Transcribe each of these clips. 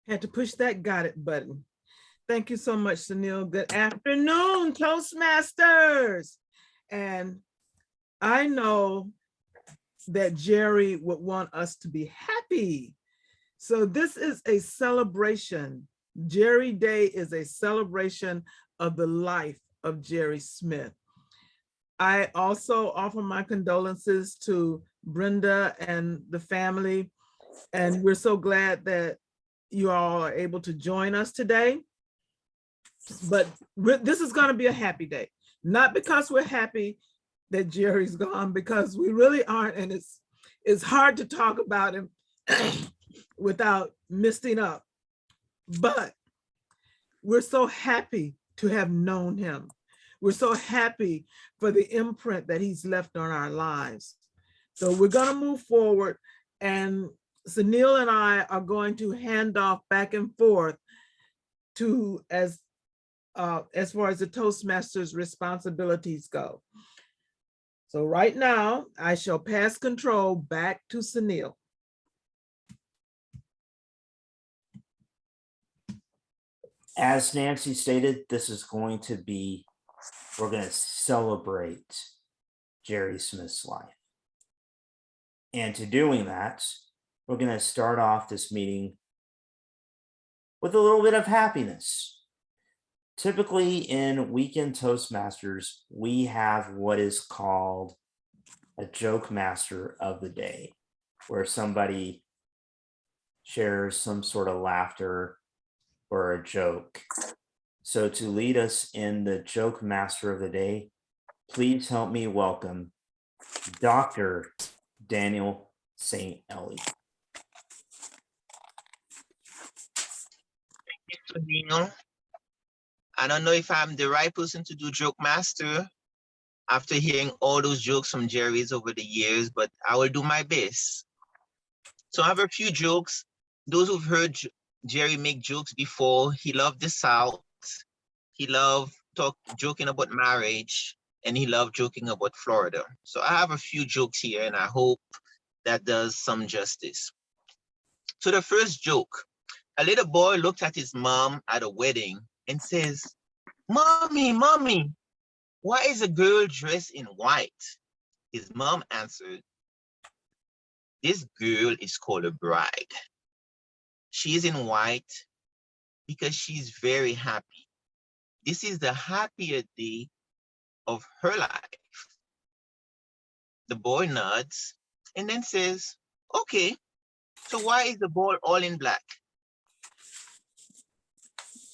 Had to push that got it button. Thank you so much, Sunil. Good afternoon, Toastmasters. And I know that Jerry would want us to be happy. So this is a celebration. Jerry Day is a celebration of the life of Jerry Smith. I also offer my condolences to Brenda and the family. And we're so glad that you all are able to join us today. But this is going to be a happy day, not because we're happy that Jerry's gone, because we really aren't. And it's hard to talk about him without misting up. But we're so happy to have known him. We're so happy for the imprint that he's left on our lives. So we're going to move forward, and Sunil and I are going to hand off back and forth to as far as the Toastmasters responsibilities go. So right now, I shall pass control back to Sunil. As Nancy stated, this is going to be, we're going to celebrate Jerry Smith's life. And to doing that, we're going to start off this meeting with a little bit of happiness. Typically in Weekend Toastmasters, we have what is called a joke master of the day, where somebody shares some sort of laughter or a joke. So to lead us in the joke master of the day, please help me welcome Dr. Daniel St. Ellie. Thank you, Sunil. I don't know if I'm the right person to do joke master after hearing all those jokes from Jerry's over the years, but I will do my best. So I have a few jokes. Those who've heard Jerry make jokes before, he loved the South. He loved joking about marriage, and he loved joking about Florida. So I have a few jokes here, and I hope that does some justice. So the first joke, a little boy looked at his mom at a wedding and says, "Mommy, mommy, why is a girl dressed in white?" His mom answered, "This girl is called a bride. She is in white because she's very happy. This is the happier day of her life." The boy nods and then says, "Okay, so why is the ball all in black?"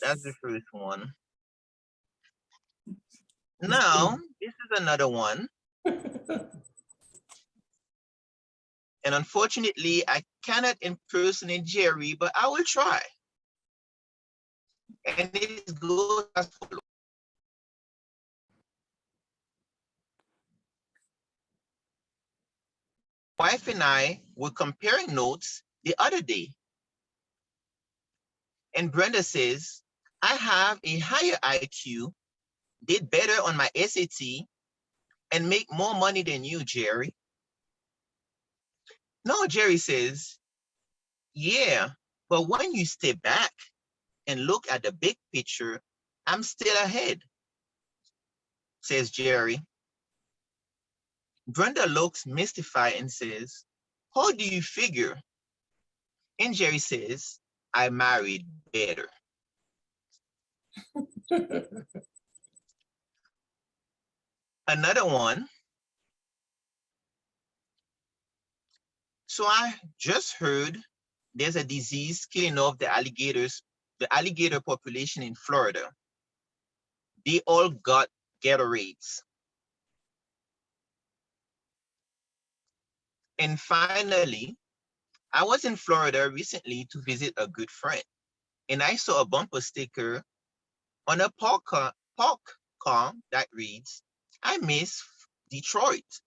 That's the first one. Now, this is another one. And unfortunately, I cannot impersonate Jerry, but I will try. And it goes as follows. Wife and I were comparing notes the other day. And Brenda says, "I have a higher IQ, did better on my SAT, and make more money than you, Jerry." No, Jerry says, "Yeah, but when you step back and look at the big picture, I'm still ahead," says Jerry. Brenda looks mystified and says, "How do you figure?" And Jerry says, "I married better." Another one. "So I just heard there's a disease killing off the alligator population in Florida. They all got Gatorades." And finally, I was in Florida recently to visit a good friend, and I saw a bumper sticker on a park car that reads, "I miss Detroit."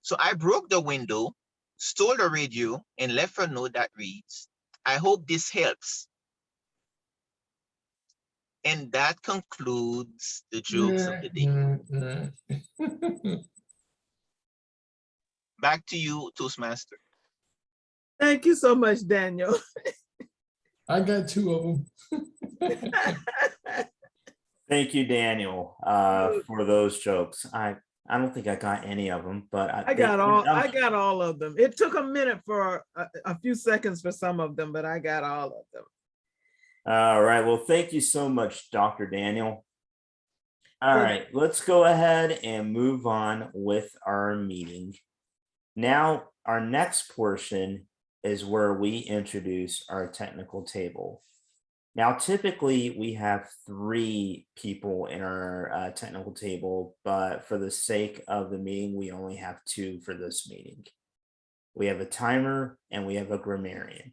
So I broke the window, stole the radio, and left a note that reads, "I hope this helps." And that concludes the jokes of the day. Back to you, Toastmaster. Thank you so much, Daniel. I got 2 of them. Thank you, Daniel, for those jokes. I don't think I got any of them, but I got all of them. It took a minute for a few seconds for some of them, but I got all of them. All right. Well, thank you so much, Dr. Daniel. All right, let's go ahead and move on with our meeting. Now, our next portion is where we introduce our technical table. Now, typically we have 3 people in our technical table, but for the sake of the meeting, we only have 2 for this meeting. We have a timer and we have a grammarian.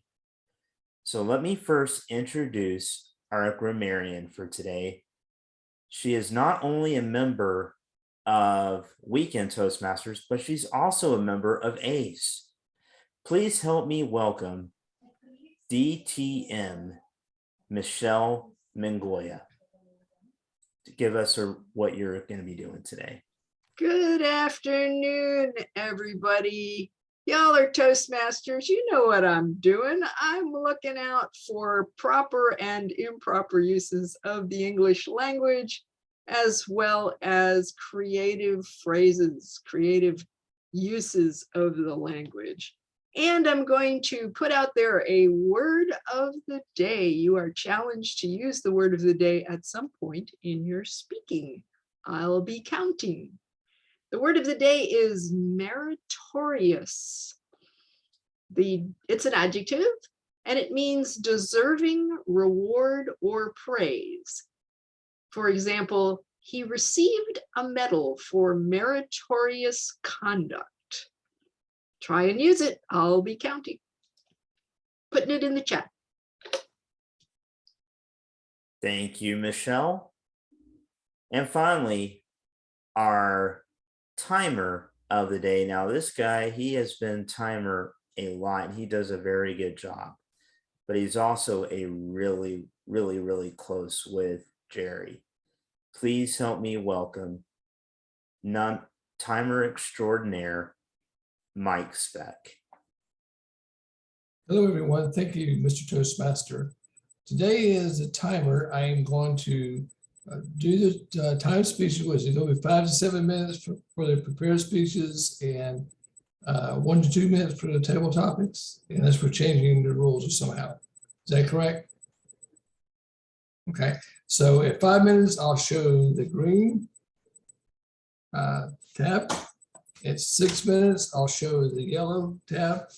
So let me first introduce our grammarian for today. She is not only a member of Weekend Toastmasters, but she's also a member of ACE. Please help me welcome DTM Michelle Mengoya to give us what you're going to be doing today. Good afternoon, everybody. Y'all are Toastmasters. You know what I'm doing. I'm looking out for proper and improper uses of the English language, as well as creative phrases, creative uses of the language. And I'm going to put out there a word of the day. You are challenged to use the word of the day at some point in your speaking. I'll be counting. The word of the day is meritorious. It's an adjective, and it means deserving reward or praise. For example, he received a medal for meritorious conduct. Try and use it. I'll be counting. Putting it in the chat. Thank you, Michelle. And finally, our timer of the day. Now, this guy, he has been timer a lot. He does a very good job, but he's also a really close with Jerry. Please help me welcome timer extraordinaire, Mike Speck. Hello, everyone. Thank you, Mr. Toastmaster. Today is the timer. I am going to do the time speeches, which is going to be 5 to 7 minutes for the prepared speeches and 1 to 2 minutes for the table topics, unless we're changing the rules somehow. Is that correct? Okay. So at 5 minutes, I'll show the green tab. At 6 minutes, I'll show the yellow tab.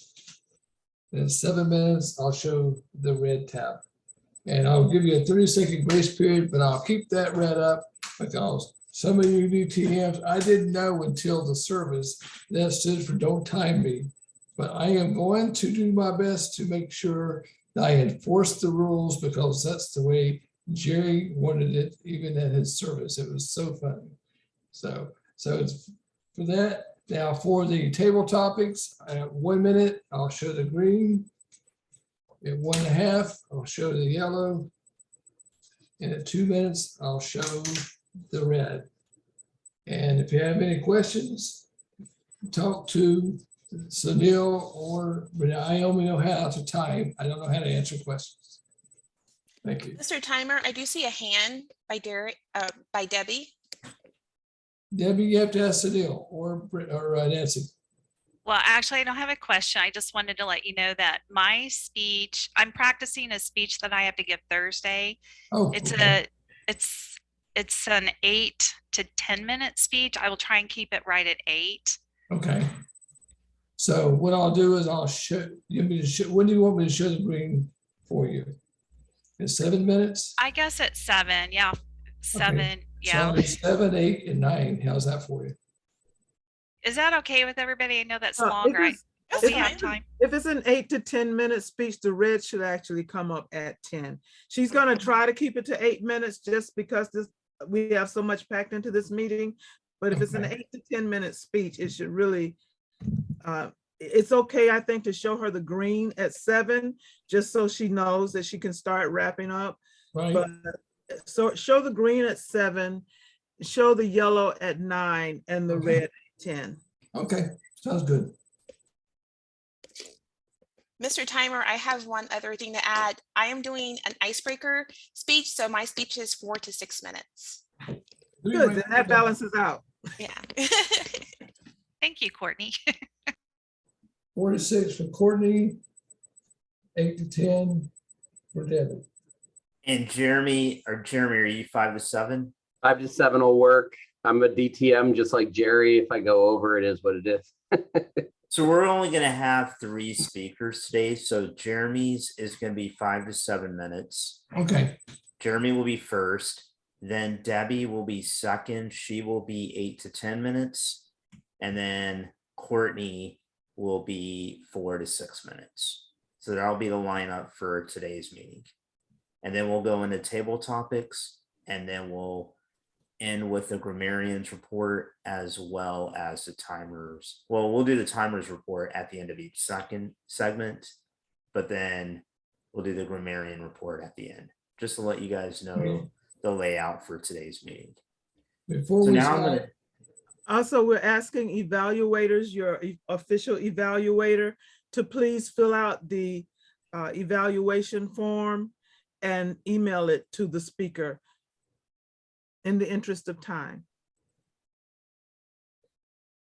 And at 7 minutes, I'll show the red tab. And I'll give you a 30-second grace period, but I'll keep that red up because some of you DTMs, I didn't know until the service that stood for don't time me. But I am going to do my best to make sure that I enforce the rules because that's the way Jerry wanted it, even at his service. It was so funny. So it's for that. Now for the table topics, at 1 minute, I'll show the green. At 1.5, I'll show the yellow. And at 2 minutes, I'll show the red. And if you have any questions, talk to Sunil or I only know how to time. I don't know how to answer questions. Thank you. Mr. Timer, I do see a hand by Debbie. Debbie, you have to ask Sunil or Nancy. Well, actually, I don't have a question. I just wanted to let you know that my speech, I'm practicing a speech that I have to give Thursday. Oh, It's okay. it's an 8 to 10 minute speech. I will try and keep it right at 8. Okay. So what I'll do is I'll show you. When do you want me to show the green for you? In 7 minutes? I guess at 7. Yeah. 7. Okay. Yeah. So 7, 8, and 9. How's that for you? Is that okay with everybody? I know that's If longer. it's- Will we have time? If it's an 8 to 10 minute speech, the red should actually come up at 10. She's going to try to keep it to 8 minutes just because we have so much packed into this meeting. But if it's an 8 to 10 minute speech, it should really, it's okay, I think, to show her the green at 7, just so she knows that she can start wrapping up. Right. But so show the green at 7, show the yellow at 9, and the red at 10. Okay. Sounds good. Mr. Timer, I have one other thing to add. I am doing an icebreaker speech, so my speech is 4 to 6 minutes. Good, then that balances out. Yeah. Thank you, Courtney. 4 to 6 for Courtney, 8 to 10 for Debbie. And Jeremy, are you 5 to 7? 5 to 7 will work. I'm a DTM just like Jerry. If I go over, it is what it is. So we're only going to have 3 speakers today. So Jeremy's is going to be 5 to 7 minutes. Okay, Jeremy will be first. Then Debbie will be second. She will be 8 to 10 minutes. And then Courtney will be 4 to 6 minutes. So that'll be the lineup for today's meeting. And then we'll go into table topics, and then we'll end with the grammarian's report as well as the timers. Well, we'll do the timers report at the end of each second segment, but then we'll do the grammarian report at the end, just to let you guys know the layout for today's meeting. before So we now I'm start, gonna, Also, we're asking evaluators, your official evaluator, to please fill out the evaluation form and email it to the speaker in the interest of time.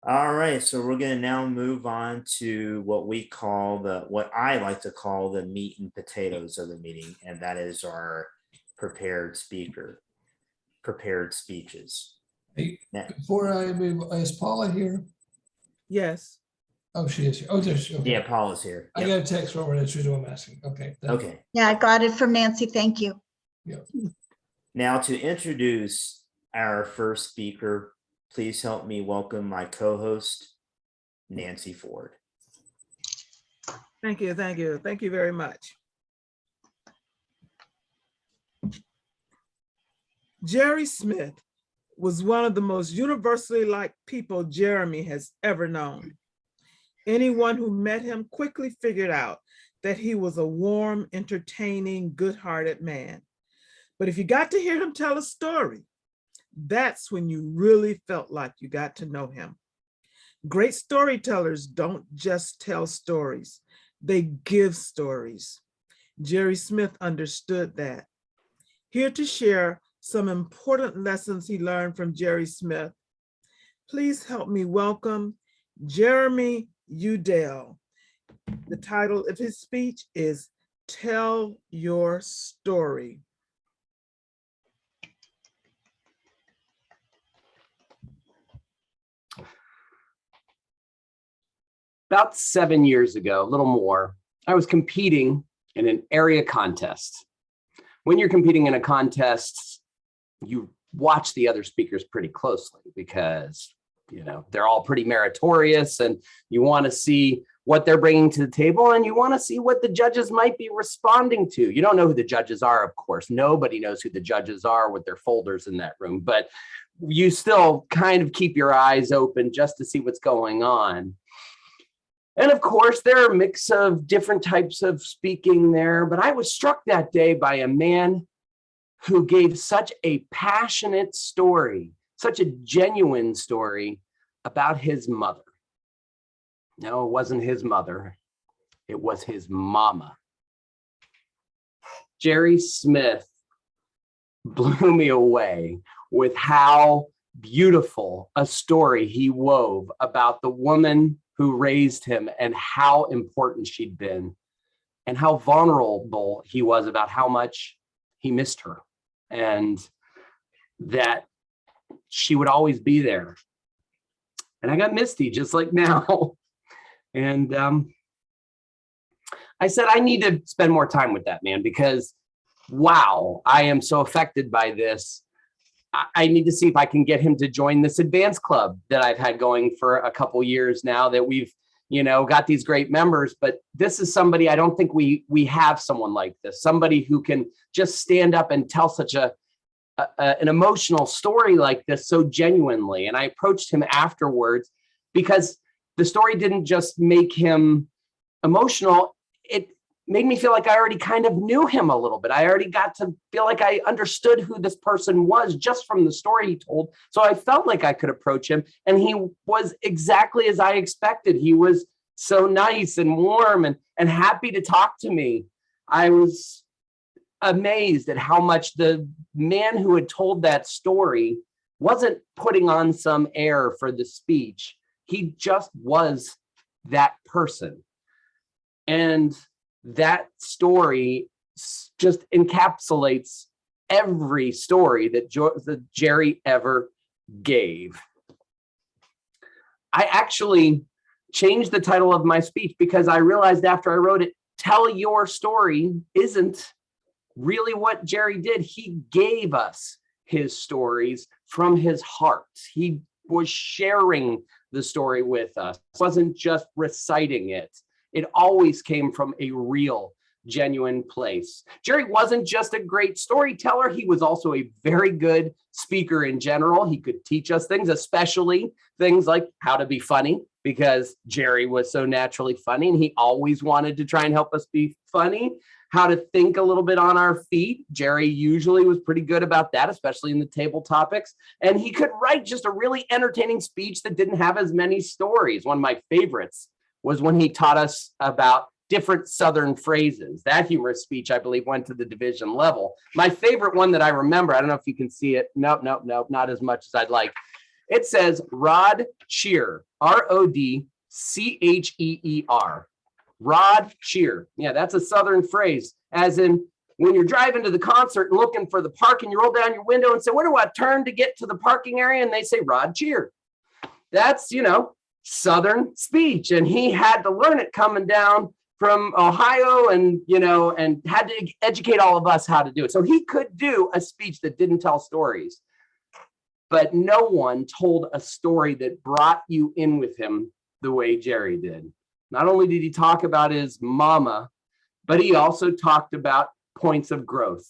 all right, so we're gonna now move on to what I like to call the meat and potatoes of the meeting, and that is our prepared speeches. hey, Now- before I move, is Paula here? Yes. Oh, she is here. Oh, there she is. Yeah, Paul is here. I Yep. got a text from her. That's what I'm asking. Okay. thank you. Okay. Yeah, I got it from Nancy. Thank you. Now to introduce our first speaker, please help me welcome my co-host, Nancy Ford. Thank you, thank you. Thank you very much. Jerry Smith was one of the most universally liked people Jeremy has ever known. Anyone who met him quickly figured out that he was a warm, entertaining, good-hearted man. But if you got to hear him tell a story, that's when you really felt like you got to know him. Great storytellers don't just tell stories, they give stories. Jerry Smith understood that. Here to share some important lessons he learned from Jerry Smith, please help me welcome Jeremy Udell. The title of his speech is Tell Your Story. About 7 years ago, a little more, I was competing in an area contest. When you're competing in a contest, you watch the other speakers pretty closely because, you know, they're all pretty meritorious and you want to see what they're bringing to the table and you want to see what the judges might be responding to. You don't know who the judges are, of course. Nobody knows who the judges are with their folders in that room, but you still kind of keep your eyes open just to see what's going on. And of course, there are a mix of different types of speaking there, but I was struck that day by a man who gave such a passionate story, such a genuine story about his mother. No, it wasn't his mother. It was his mama. Jerry Smith blew me away with how beautiful a story he wove about the woman who raised him and how important she'd been and how vulnerable he was about how much he missed her and that she would always be there. And I got misty just like now. And I said, I need to spend more time with that man because, wow, I am so affected by this. I need to see if I can get him to join this advanced club that I've had going for a couple years now that we've, you know, got these great members. But this is somebody, I don't think we have someone like this, somebody who can just stand up and tell such an emotional story like this so genuinely. And I approached him afterwards because the story didn't just make him emotional. It made me feel like I already kind of knew him a little bit. I already got to feel like I understood who this person was just from the story he told. So I felt like I could approach him and he was exactly as I expected. He was so nice and warm and happy to talk to me. I was amazed at how much the man who had told that story wasn't putting on some air for the speech. He just was that person. And that story just encapsulates every story that Jerry ever gave. I actually changed the title of my speech because I realized after I wrote it, tell your story isn't really what Jerry did. He gave us his stories from his heart. He was sharing the story with us. It wasn't just reciting it. It always came from a real, genuine place. Jerry wasn't just a great storyteller. He was also a very good speaker in general. He could teach us things, especially things like how to be funny, because Jerry was so naturally funny and he always wanted to try and help us be funny. How to think a little bit on our feet. Jerry usually was pretty good about that, especially in the table topics. And he could write just a really entertaining speech that didn't have as many stories. One of my favorites was when he taught us about different Southern phrases. That humorous speech, I believe, went to the division level. My favorite one that I remember, I don't know if you can see it. Nope, not as much as I'd like. It says Rod Cheer, RODCHEER. Rod cheer. Yeah, that's a Southern phrase, as in when you're driving to the concert and looking for the parking, you roll down your window and say, where do I turn to get to the parking area? And they say, Rod cheer. That's, Southern speech. And he had to learn it coming down from Ohio and had to educate all of us how to do it. So he could do a speech that didn't tell stories, but no one told a story that brought you in with him the way Jerry did. Not only did he talk about his mama, but he also talked about points of growth.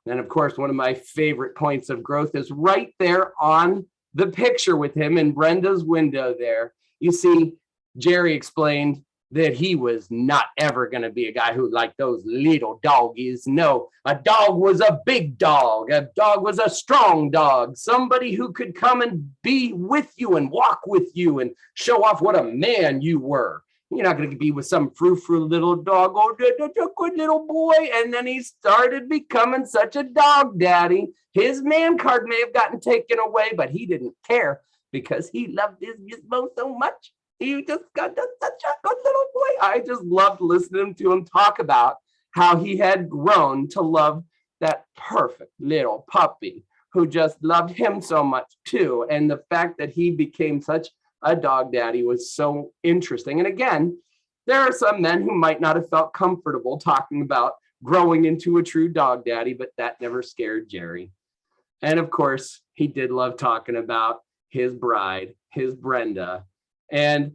And of course, one of my favorite points of growth is right there on the picture with him in Brenda's window there. You see, Jerry explained that he was not ever going to be a guy who liked those little doggies. No, a dog was a big dog. A dog was a strong dog. Somebody who could come and be with you and walk with you and show off what a man you were. You're not going to be with some frou-frou little dog, oh, good little boy. And then he started becoming such a dog daddy. His man card may have gotten taken away, but he didn't care because he loved his gizmo so much. He just got such a good little boy. I just loved listening to him talk about how he had grown to love that perfect little puppy who just loved him so much too. And the fact that he became such a dog daddy was so interesting. And again, there are some men who might not have felt comfortable talking about growing into a true dog daddy, but that never scared Jerry. And of course, he did love talking about his bride, his Brenda. And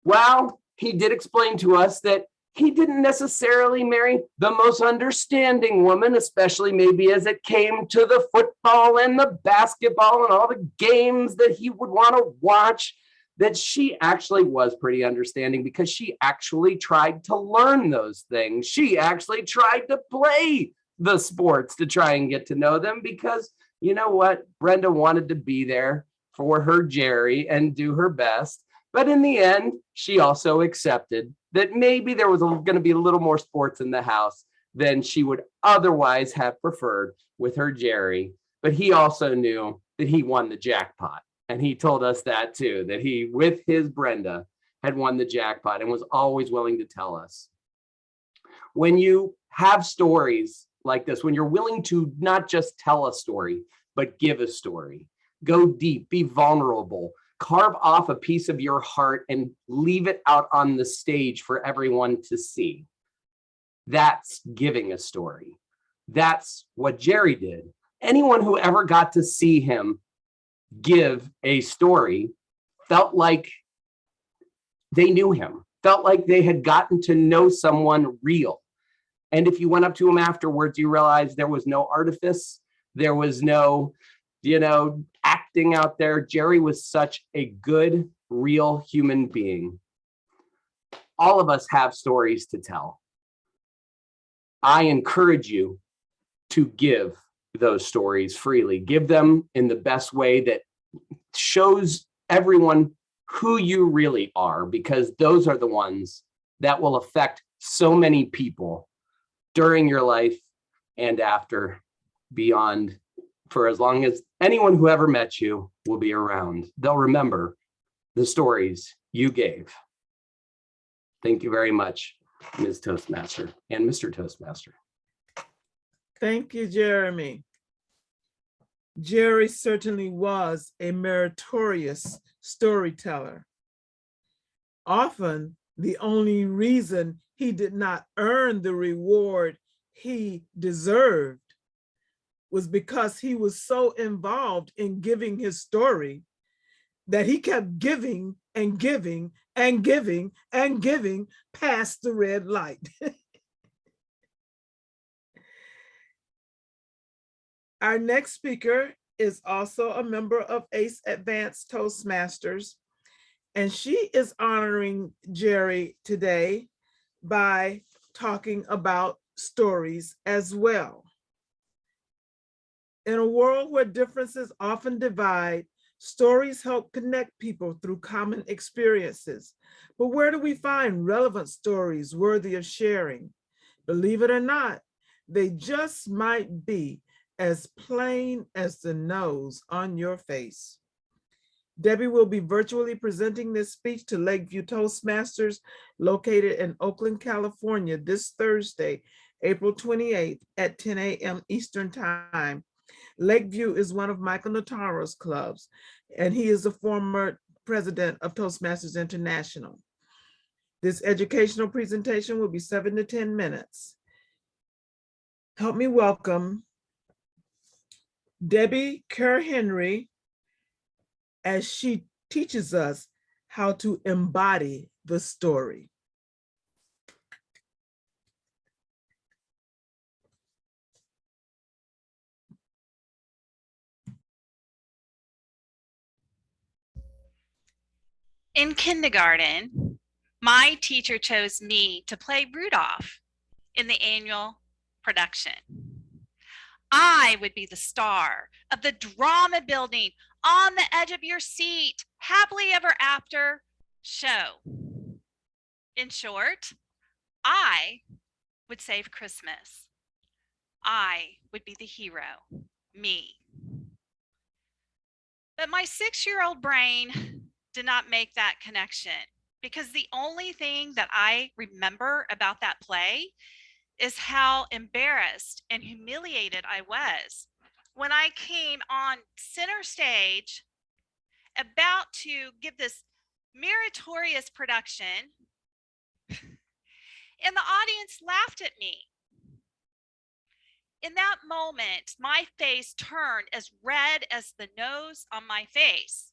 while he did explain to us that he didn't necessarily marry the most understanding woman, especially maybe as it came to the football and the basketball and all the games that he would want to watch, that she actually was pretty understanding because she actually tried to learn those things. She actually tried to play the sports to try and get to know them because, you know what? Brenda wanted to be there for her Jerry and do her best. But in the end, she also accepted that maybe there was going to be a little more sports in the house than she would otherwise have preferred with her Jerry. But he also knew that he won the jackpot. And he told us that too, that he, with his Brenda, had won the jackpot and was always willing to tell us. When you have stories like this, when you're willing to not just tell a story, but give a story, go deep, be vulnerable, carve off a piece of your heart and leave it out on the stage for everyone to see. That's giving a story. That's what Jerry did. Anyone who ever got to see him give a story felt like they knew him, felt like they had gotten to know someone real. And if you went up to him afterwards, you realized there was no artifice, there was no, acting out there. Jerry was such a good, real human being. All of us have stories to tell. I encourage you to give those stories freely. Give them in the best way that shows everyone who you really are, because those are the ones that will affect so many people during your life and after, beyond, for as long as anyone who ever met you will be around. They'll remember the stories you gave. Thank you very much, Ms. Toastmaster and Mr. Toastmaster. Thank you, Jeremy. Jerry certainly was a meritorious storyteller. Often, the only reason he did not earn the reward he deserved was because he was so involved in giving his story that he kept giving and giving and giving and giving past the red light. Our next speaker is also a member of ACE Advanced Toastmasters, and she is honoring Jerry today by talking about stories as well. In a world where differences often divide, stories help connect people through common experiences. But where do we find relevant stories worthy of sharing? Believe it or not, they just might be as plain as the nose on your face. Debbie will be virtually presenting this speech to Lakeview Toastmasters located in Oakland, California this Thursday, April 28th at 10 a.m. Eastern Time. Lakeview is one of Michael Notaro's clubs, and he is the former president of Toastmasters International. This educational presentation will be 7 to 10 minutes. Help me welcome Debbie Kerr-Henry as she teaches us how to embody the story. In kindergarten, my teacher chose me to play Rudolph in the annual production. I would be the star of the drama building, on the edge of your seat, happily ever after show. In short, I would save Christmas. I would be the hero, me. But my 6-year-old brain did not make that connection, because the only thing that I remember about that play is how embarrassed and humiliated I was when I came on center stage about to give this meritorious production, and the audience laughed at me. In that moment, my face turned as red as the nose on my face.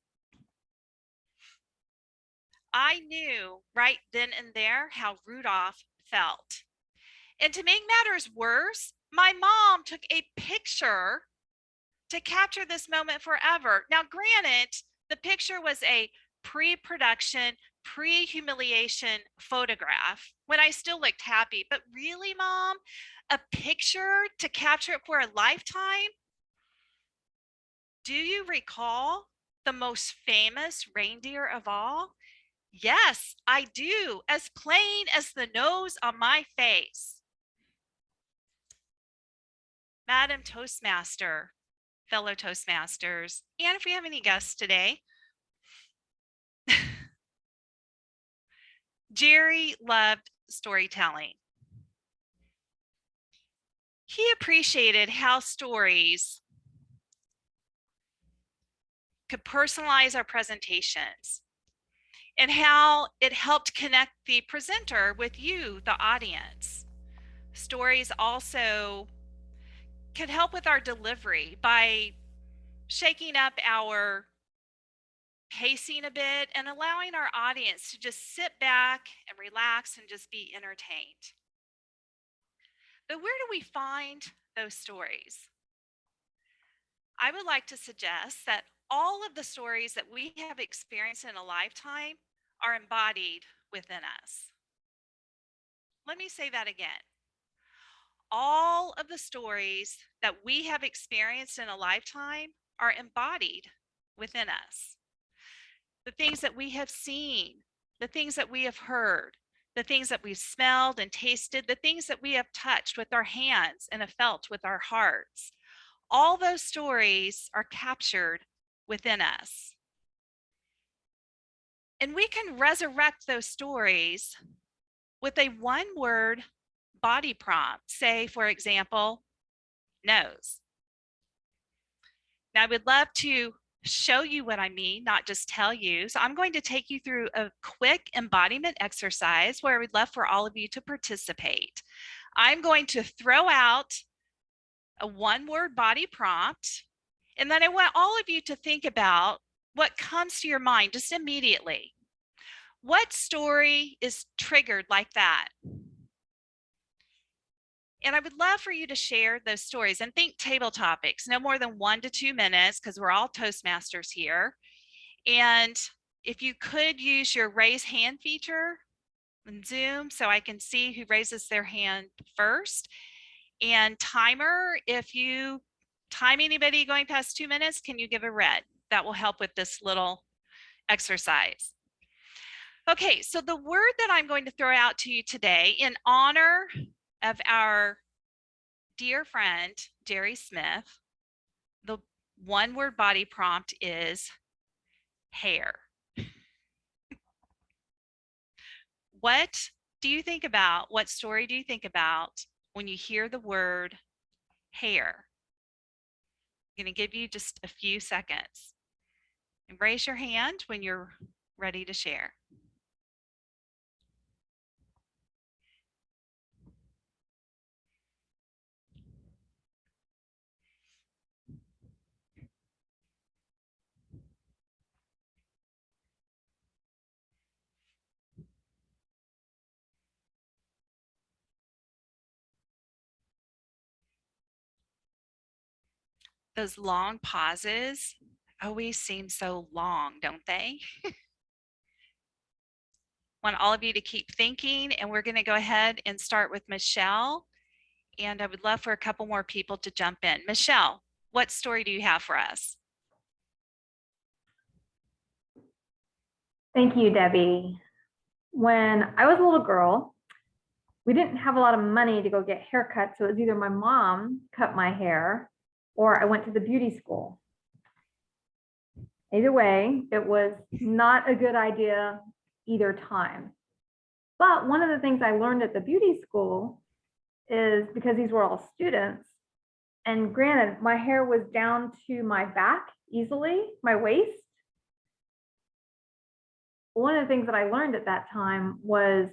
I knew right then and there how Rudolph felt. And to make matters worse, my mom took a picture to capture this moment forever. Now, granted, the picture was a pre-production, pre-humiliation photograph when I still looked happy. But really, Mom, a picture to capture it for a lifetime? Do you recall the most famous reindeer of all? Yes, I do, as plain as the nose on my face. Madam Toastmaster, fellow Toastmasters, and if we have any guests today, Jerry loved storytelling. He appreciated how stories could personalize our presentations and how it helped connect the presenter with you, the audience. Stories also could help with our delivery by shaking up our pacing a bit and allowing our audience to just sit back and relax and just be entertained. But where do we find those stories? I would like to suggest that all of the stories that we have experienced in a lifetime are embodied within us. Let me say that again. All of the stories that we have experienced in a lifetime are embodied within us. the things that we have seen, the things that we have heard, the things that we've smelled and tasted, the things that we have touched with our hands and have felt with our hearts. All those stories are captured within us. And we can resurrect those stories with a one-word body prompt. Say, for example, nose. Now, I would love to show you what I mean, not just tell you. So I'm going to take you through a quick embodiment exercise where I would love for all of you to participate. I'm going to throw out a one-word body prompt, and then I want all of you to think about what comes to your mind just immediately. What story is triggered like that? And I would love for you to share those stories and think table topics, no more than 1 to 2 minutes, because we're all Toastmasters here. And if you could use your raise hand feature in Zoom so I can see who raises their hand first. And timer, if you time anybody going past 2 minutes, can you give a red? That will help with this little exercise. Okay, so the word that I'm going to throw out to you today in honor of our dear friend, Jerry Smith, the one-word body prompt is hair. What do you think about? What story do you think about when you hear the word hair? I'm going to give you just a few seconds. And raise your hand when you're ready to share. Those long pauses always seem so long, don't they? Want all of you to keep thinking, and we're going to go ahead and start with Michelle. And I would love for a couple more people to jump in. Michelle, what story do you have for us? Thank you, Debbie. When I was a little girl, we didn't have a lot of money to go get haircuts, so it was either my mom cut my hair or I went to the beauty school. Either way, it was not a good idea either time. But one of the things I learned at the beauty school is, because these were all students, and granted, my hair was down to my back easily, my waist. One of the things that I learned at that time was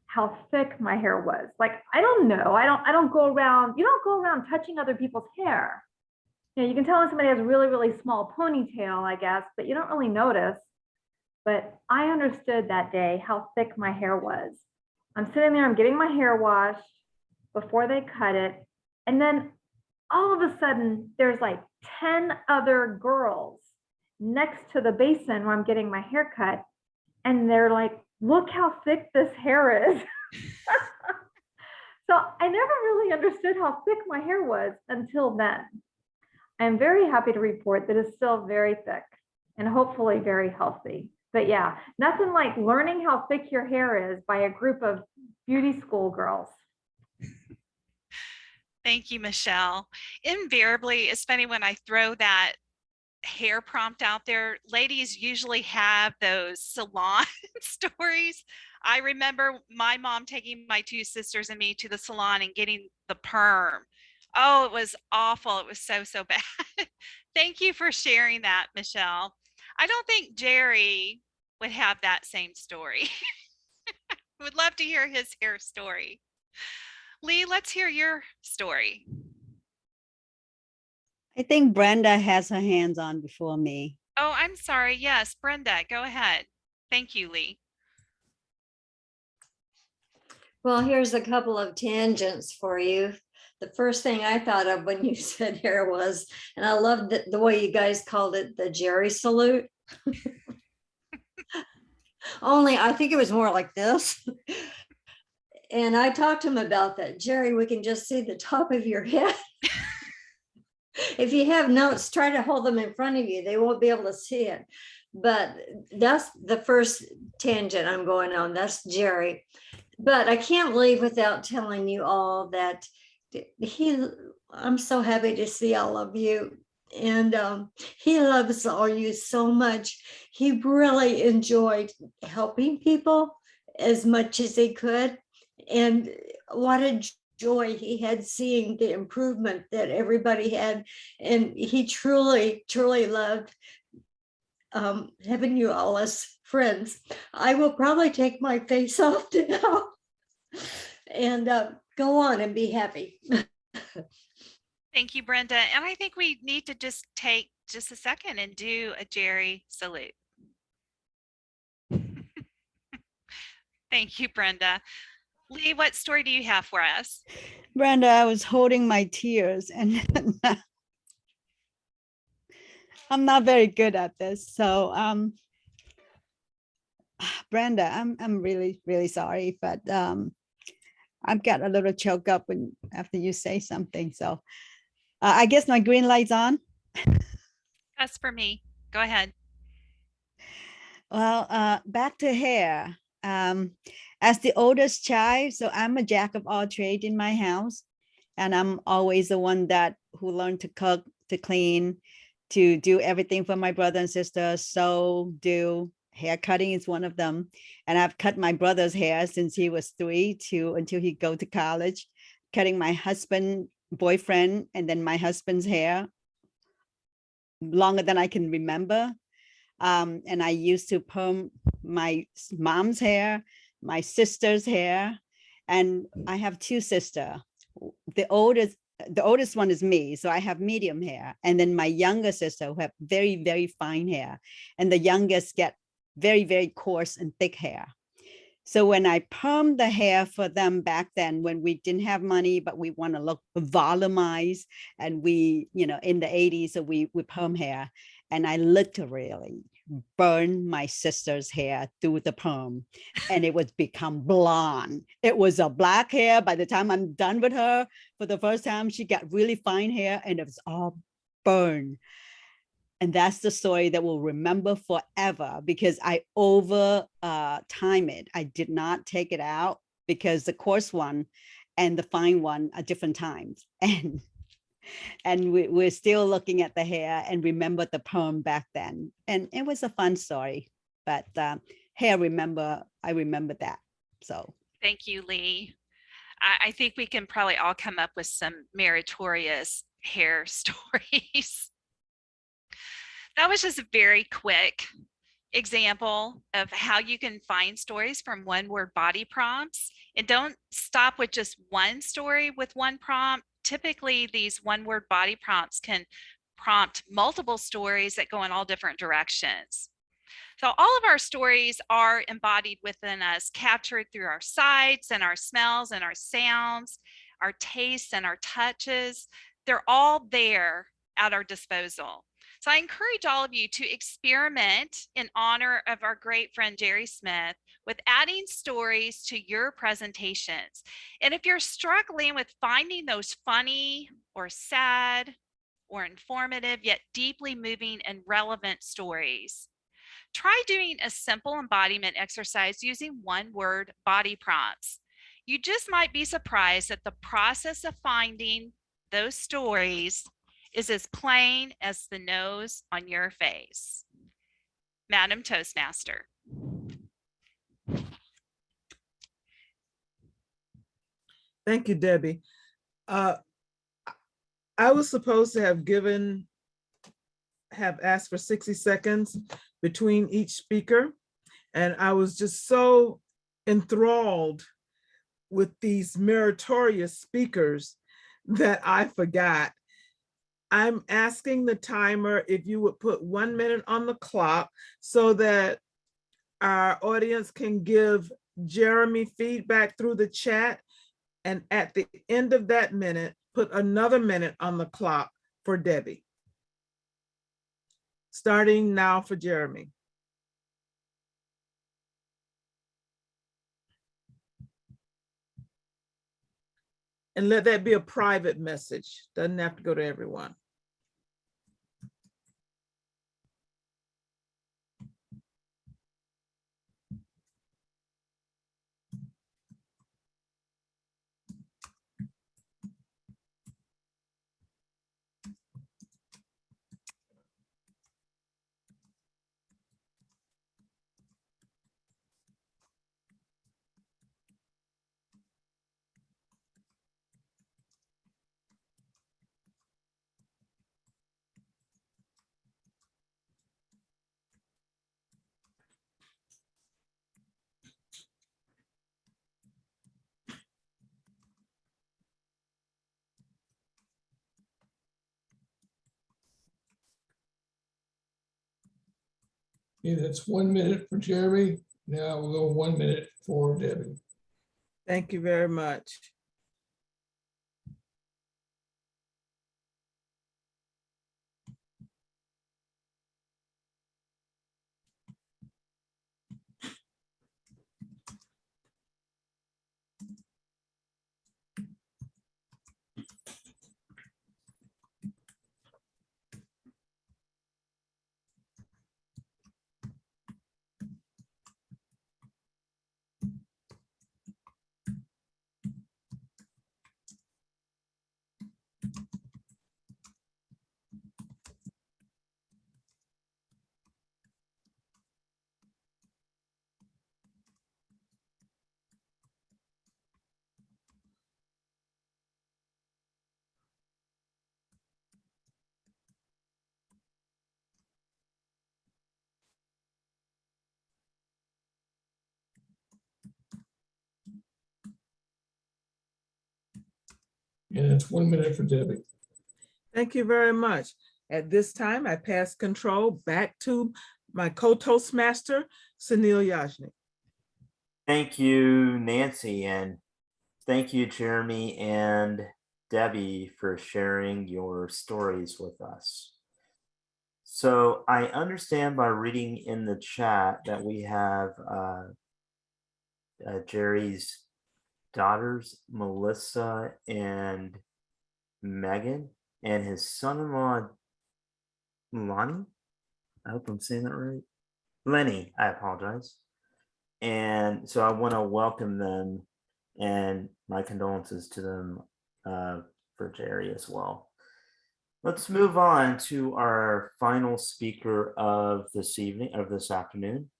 how thick my hair was. Like, I don't know, I don't go around, you don't go around touching other people's hair. You know, you can tell when somebody has a really, really small ponytail, I guess, but you don't really notice. But I understood that day how thick my hair was. I'm sitting there, I'm getting my hair washed before they cut it. And then all of a sudden, there's like 10 other girls next to the basin where I'm getting my hair cut. And they're like, look how thick this hair is. So I never really understood how thick my hair was until then. I'm very happy to report that it's still very thick and hopefully very healthy. But yeah, nothing like learning how thick your hair is by a group of beauty school girls. Thank you, Michelle. Invariably, it's funny when I throw that hair prompt out there, ladies usually have those salon stories. I remember my mom taking my two sisters and me to the salon and getting the perm. Oh, it was awful. It was so bad. Thank you for sharing that, Michelle. I don't think Jerry would have that same story. Would love to hear his hair story. Lee, let's hear your story. I think Brenda has her hands on before me. Oh, I'm sorry. Yes, Brenda, go ahead. Thank you, Lee. Well, here's a couple of tangents for you. The first thing I thought of when you said hair was, and I loved the way you guys called it, the Jerry salute. Only I think it was more like this. And I talked to him about that. Jerry, we can just see the top of your head. If you have notes, try to hold them in front of you. They won't be able to see it. but that's the first tangent I'm going on. That's Jerry. But I can't leave without telling you all that I'm so happy to see all of you. And he loves all you so much. He really enjoyed helping people as much as he could. And what a joy he had seeing the improvement that everybody had. And he truly, truly loved having you all as friends. I will probably take my face off now and go on and be happy. Thank you, Brenda. And I think we need to just take just a second and do a Jerry salute. Thank you, Brenda. Lee, what story do you have for us? Brenda, I was holding my tears and I'm not very good at this. So Brenda, I'm really, really sorry, but I've got a little choked up after you say something. So I guess my green light's on. That's for me. Go ahead. Well, back to hair. As the oldest child, so I'm a jack of all trades in my house, and I'm always the one who learned to cook, to clean, to do everything for my brother and sister. So hair cutting is one of them, and I've cut my brother's hair since he was 3 until he go to college, cutting my boyfriend, and then my husband's hair longer than I can remember. And I used to perm my mom's hair, my sister's hair, and I have 2 sisters. The oldest one is me, so I have medium hair, and then my younger sister who have very, very fine hair, and the youngest get very, very coarse and thick hair. So when I permed the hair for them back then, when we didn't have money, but we want to look volumized, and we, in the 80s, so we perm hair, and I literally burned my sister's hair through the perm, and it was become blonde. It was a black hair. By the time I'm done with her, for the first time, she got really fine hair, and it was all burned. And that's the story that we'll remember forever, because I time it. I did not take it out because the coarse one and the fine one are different times. And we're still looking at the hair and remember the perm back then. And it was a fun story, but hair, I remember that. So Thank you, Lee. I think we can probably all come up with some meritorious hair stories. That was just a very quick example of how you can find stories from one-word body prompts. And don't stop with just one story with one prompt. Typically, these one-word body prompts can prompt multiple stories that go in all different directions. So all of our stories are embodied within us, captured through our sights and our smells and our sounds, our tastes and our touches. They're all there at our disposal. So I encourage all of you to experiment in honor of our great friend Jerry Smith with adding stories to your presentations. And if you're struggling with finding those funny or sad or informative yet deeply moving and relevant stories, try doing a simple embodiment exercise using one-word body prompts. You just might be surprised that the process of finding those stories is as plain as the nose on your face. Madam Toastmaster. Thank you, Debbie. I was supposed to have asked for 60 seconds between each speaker. And I was just so enthralled with these meritorious speakers that I forgot. I'm asking the timer if you would put 1 minute on the clock so that our audience can give Jeremy feedback through the chat. And at the end of that minute, put another minute on the clock for Debbie. Starting now for Jeremy. And let that be a private message. Doesn't have to go to everyone. Okay, that's 1 minute for Jeremy. Now we'll go 1 minute for Debbie. Thank you very much. And it's 1 minute for Debbie. Thank you very much. At this time, I pass control back to my co-toastmaster, Sunil Yajnik. Thank you, Nancy, and thank you, Jeremy and Debbie, for sharing your stories with us. So I understand by reading in the chat that we have Jerry's daughters, Melissa and Megan, and his son-in-law, Lonnie. I hope I'm saying that right. Lenny, I apologize. And so I want to welcome them and my condolences to them for Jerry as well. Let's move on to our final speaker of this evening, of this afternoon.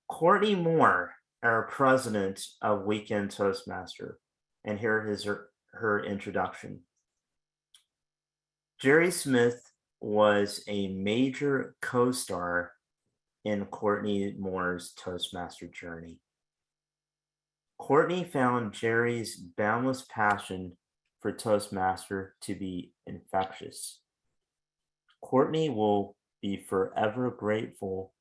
Courtney Moore, our president of Weekend Toastmaster, and here is her introduction. Jerry Smith was a major co-star in Courtney Moore's Toastmaster journey. Courtney found Jerry's boundless passion for Toastmaster to be infectious. Courtney will be forever grateful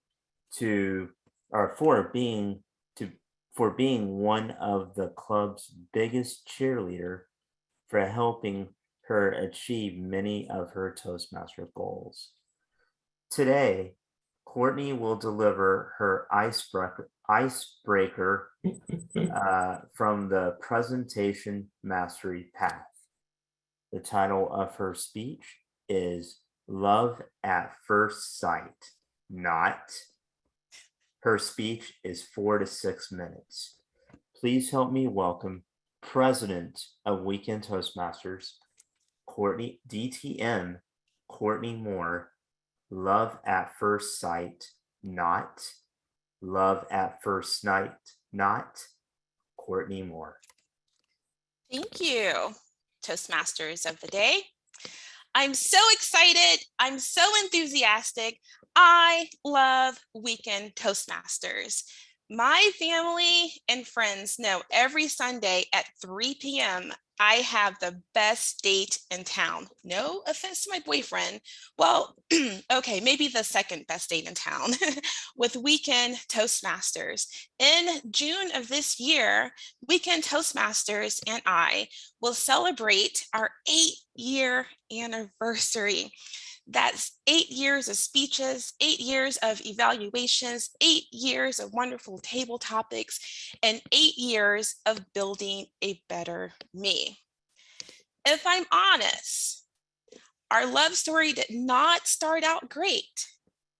for being one of the club's biggest cheerleader for helping her achieve many of her Toastmaster goals. Today, Courtney will deliver her icebreaker from the Presentation Mastery Path. The title of her speech is Love at First Sight, Not. Her speech is 4 to 6 minutes. Please help me welcome President of Weekend Toastmasters, DTM Courtney Moore. Love at First Sight, Not. Love at First Night, Not. Courtney Moore. Thank you, Toastmasters of the day. I'm so excited. I'm so enthusiastic. I love Weekend Toastmasters. My family and friends know every Sunday at 3 p.m. I have the best date in town. No offense to my boyfriend. Well, okay, maybe the second best date in town with Weekend Toastmasters. In June of this year, Weekend Toastmasters and I will celebrate our 8-year anniversary. That's 8 years of speeches, 8 years of evaluations, 8 years of wonderful table topics, and 8 years of building a better me. If I'm honest, our love story did not start out great.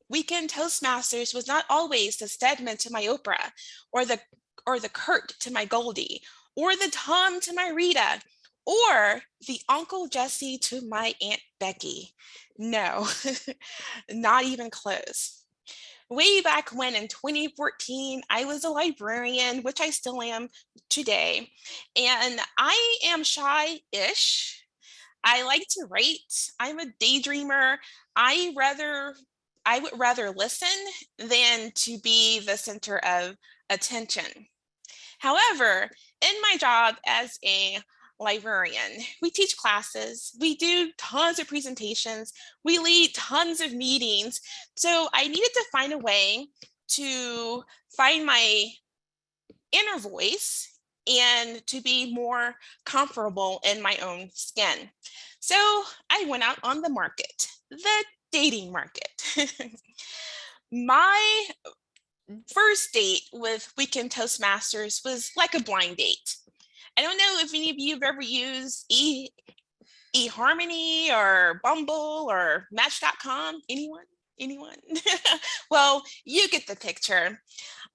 Weekend Toastmasters was not always the Stedman to my Oprah, or the Kurt to my Goldie, or the Tom to my Rita, or the Uncle Jesse to my Aunt Becky. No, not even close. Way back when in 2014, I was a librarian, which I still am today, and I am shy-ish. I like to write. I'm a daydreamer. I would rather listen than to be the center of attention. However, in my job as a librarian. We teach classes, we do tons of presentations, we lead tons of meetings. So I needed to find a way to find my inner voice and to be more comfortable in my own skin. So I went out on the market, the dating market. My first date with Weekend Toastmasters was like a blind date. I don't know if any of you have ever used eHarmony or Bumble or Match.com. Anyone? Well, you get the picture.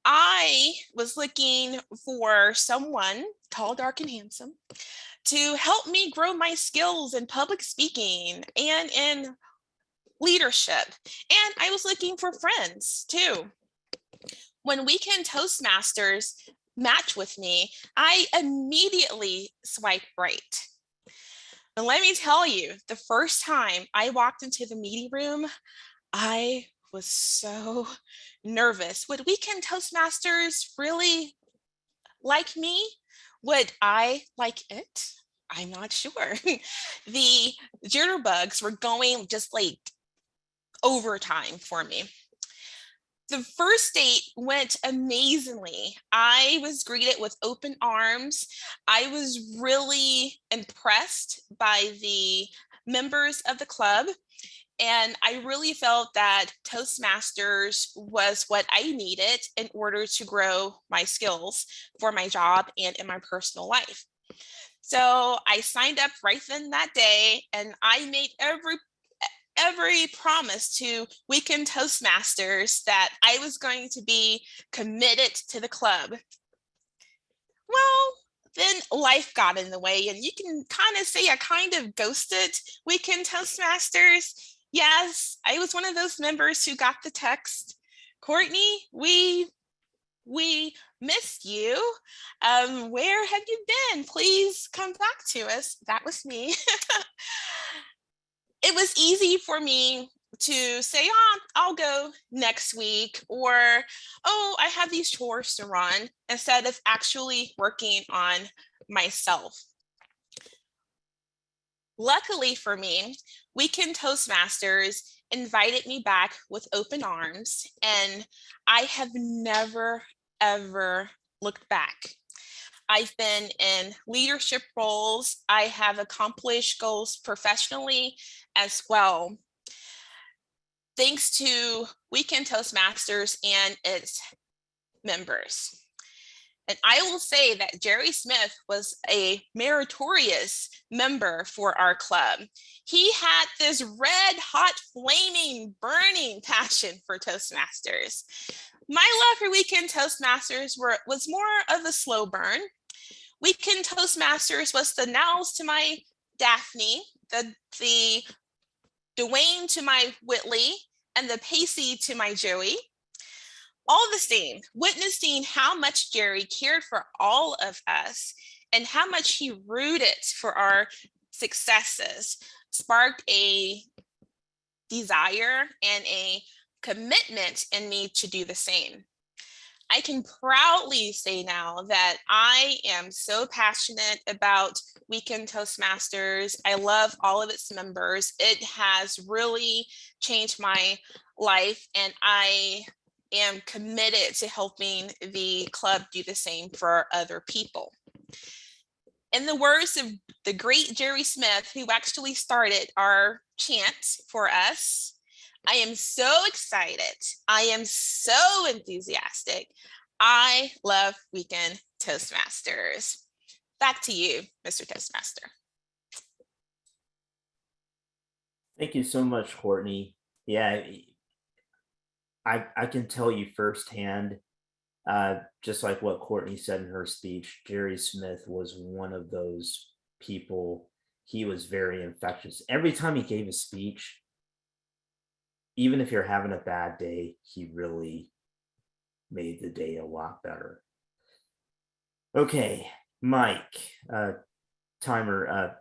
I was looking for someone tall, dark, and handsome to help me grow my skills in public speaking and in leadership. And I was looking for friends too. When Weekend Toastmasters matched with me, I immediately swiped right. And let me tell you, the first time I walked into the meeting room, I was so nervous. Would Weekend Toastmasters really like me? Would I like it? I'm not sure. The jitterbugs were going just like overtime for me. The first date went amazingly. I was greeted with open arms. I was really impressed by the members of the club. And I really felt that Toastmasters was what I needed in order to grow my skills for my job and in my personal life. So I signed up right then that day, and I made every promise to Weekend Toastmasters that I was going to be committed to the club. Well, then life got in the way, and you can kind of say I kind of ghosted Weekend Toastmasters. Yes, I was one of those members who got the text, Courtney, we missed you. Where have you been? Please come back to us. That was me. It was easy for me to say, oh, I'll go next week, or, oh, I have these chores to run, instead of actually working on myself. Luckily for me, Weekend Toastmasters invited me back with open arms, and I have never, ever looked back. I've been in leadership roles. I have accomplished goals professionally as well. Thanks to Weekend Toastmasters and its members. And I will say that Jerry Smith was a meritorious member for our club. He had this red hot, flaming, burning passion for Toastmasters. My love for Weekend Toastmasters was more of a slow burn. Weekend Toastmasters was the Nels to my Daphne, the Dwayne to my Whitley, and the Pacey to my Joey. All the same, witnessing how much Jerry cared for all of us and how much he rooted for our successes sparked a desire and a commitment in me to do the same. I can proudly say now that I am so passionate about Weekend Toastmasters. I love all of its members. It has really changed my life, and I am committed to helping the club do the same for other people. In the words of the great Jerry Smith, who actually started our chant for us, I am so excited. I am so enthusiastic. I love Weekend Toastmasters. Back to you, Mr. Toastmaster. Thank you so much, Courtney. Yeah, I can tell you firsthand, just like what Courtney said in her speech, Jerry Smith was one of those people. He was very infectious. Every time he gave a speech, even if you're having a bad day, he really made the day a lot better. Okay, Mike, timer,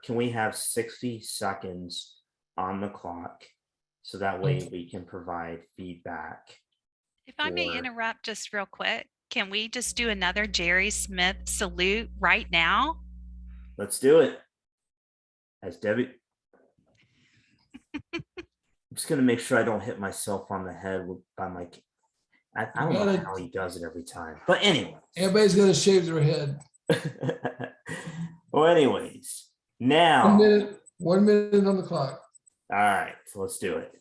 can we have 60 seconds on the clock so that way we can provide feedback? If I may interrupt just real quick, can we just do another Jerry Smith salute right now? Let's do it. As Debbie. I'm just gonna make sure I don't hit myself on the head by my. I don't know how he does it every time. But anyway. Everybody's gonna shave their head. Well, anyways, now. 1 minute on the clock. All right, so let's do it.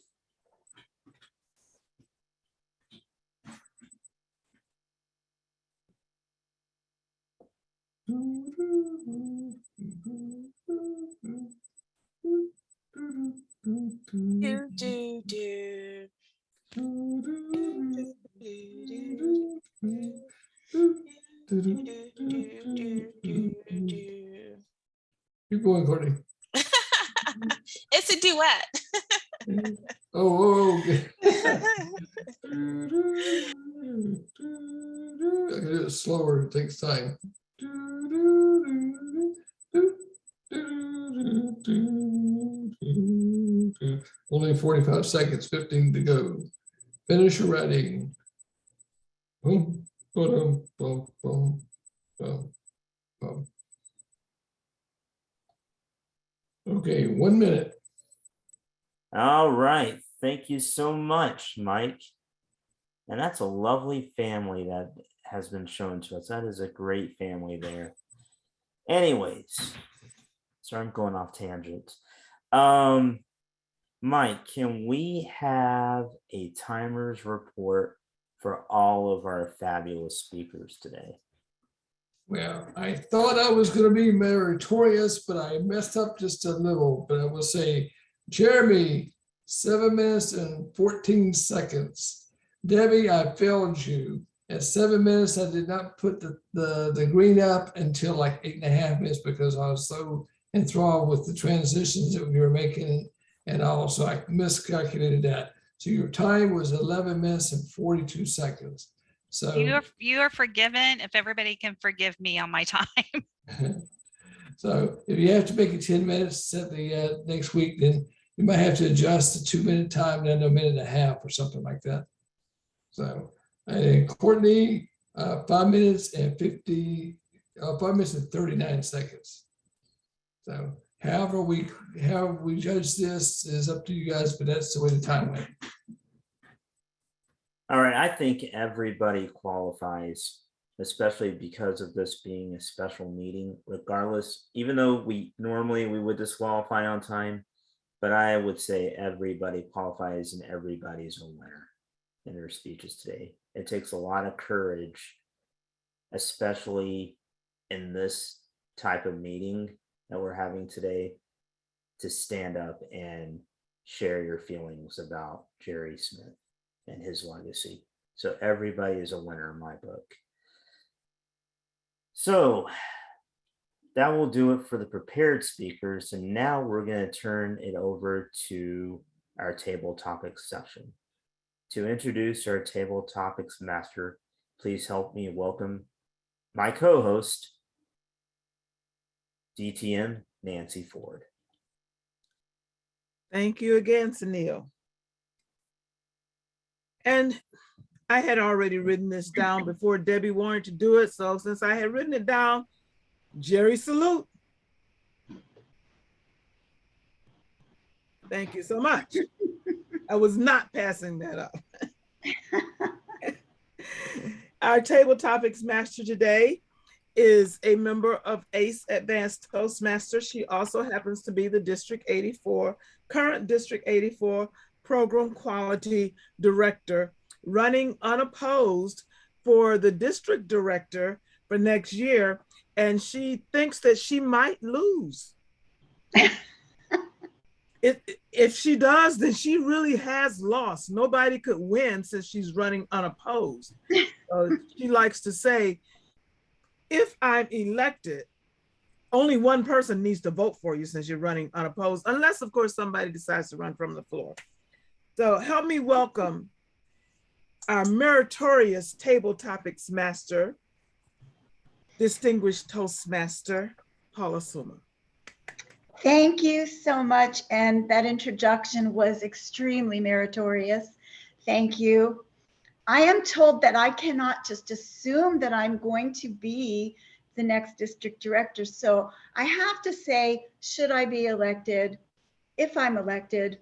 Do, do, do. Keep going, Courtney. It's a duet. Okay. I can do it slower, it takes time. Only 45 seconds, 15 to go. Finish your writing. Boom, boom, boom, boom, boom, boom. Okay, 1 minute. All right. Thank you so much, Mike. And that's a lovely family that has been shown to us. That is a great family there. Anyways, sorry, I'm going off tangent. Mike, can we have a timer's report for all of our fabulous speakers today? Well, I thought I was going to be meritorious, but I messed up just a little. But I will say, Jeremy, 7 minutes and 14 seconds. Debbie, I failed you. At 7 minutes, I did not put the green up until like 8.5 minutes because I was so enthralled with the transitions that we were making. And also I miscalculated that. So your time was 11 minutes and 42 seconds. So you are forgiven if everybody can forgive me on my time. so if you have to make it 10 minutes, set the next week, then you might have to adjust the 2 minute time down to a minute and a half or something like that. So and Courtney, 5 minutes and 5 minutes and 39 seconds. So however we judge this is up to you guys, but that's the way the time went. All right, I think everybody qualifies, especially because of this being a special meeting, regardless, even though we would disqualify on time, but I would say everybody qualifies and everybody's a winner in their speeches today. It takes a lot of courage, especially in this type of meeting that we're having today, to stand up and share your feelings about Jerry Smith and his legacy. So everybody is a winner in my book. So that will do it for the prepared speakers. And now we're going to turn it over to our table topics section. To introduce our table topics master, please help me welcome my co-host, DTM Nancy Ford. Thank you again, Sunil. And I had already written this down before Debbie wanted to do it. So since I had written it down, Jerry, salute. Thank you so much. I was not passing that up. Our table topics master today is a member of ACE Advanced Toastmasters. She also happens to be the current District 84 Program Quality Director, running unopposed for the district director for next year. And she thinks that she might lose. If she does, then she really has lost. Nobody could win since she's running unopposed. She likes to say, if I'm elected, only one person needs to vote for you since you're running unopposed, unless, of course, somebody decides to run from the floor. So help me welcome our meritorious table topics master, distinguished Toastmaster, Paula Suma. Thank you so much. And that introduction was extremely meritorious. Thank you. I am told that I cannot just assume that I'm going to be the next district director. So I have to say, should I be elected? If I'm elected,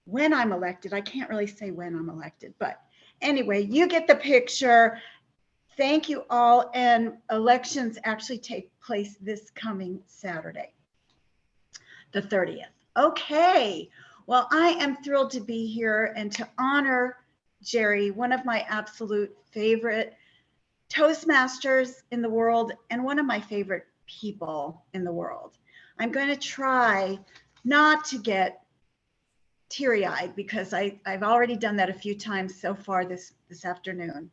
when I'm elected, I can't really say when I'm elected, but anyway, you get the picture. Thank you all. And elections actually take place this coming Saturday, the 30th. Okay. Well, I am thrilled to be here and to honor Jerry, one of my absolute favorite Toastmasters in the world and one of my favorite people in the world. I'm going to try not to get teary-eyed because I've already done that a few times so far this afternoon.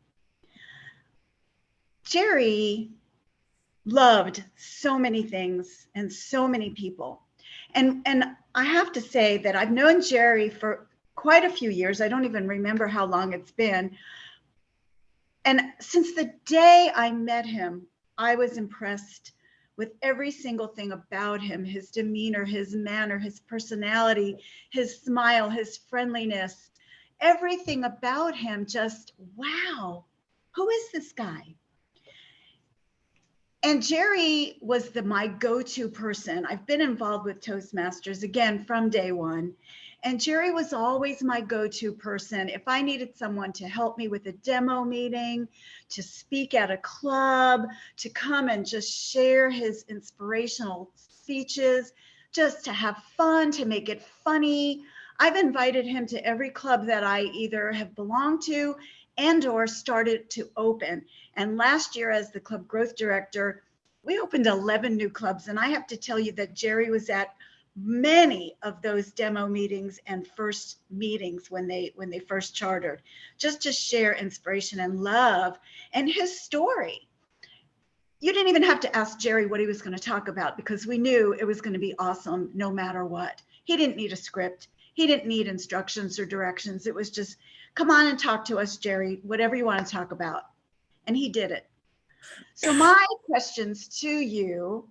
Jerry loved so many things and so many people. And I have to say that I've known Jerry for quite a few years. I don't even remember how long it's been. And since the day I met him, I was impressed with every single thing about him, his demeanor, his manner, his personality, his smile, his friendliness, everything about him just, wow, who is this guy? And Jerry was my go-to person. I've been involved with Toastmasters, again, from day one. And Jerry was always my go-to person. If I needed someone to help me with a demo meeting, to speak at a club, to come and just share his inspirational speeches, just to have fun, to make it funny. I've invited him to every club that I either have belonged to and or started to open. And last year as the club growth director, we opened 11 new clubs. And I have to tell you that Jerry was at many of those demo meetings and first meetings when they first chartered, just to share inspiration and love and his story. You didn't even have to ask Jerry what he was going to talk about because we knew it was going to be awesome no matter what. He didn't need a script. He didn't need instructions or directions. It was just, come on and talk to us, Jerry, whatever you want to talk about. And he did it. So my questions to you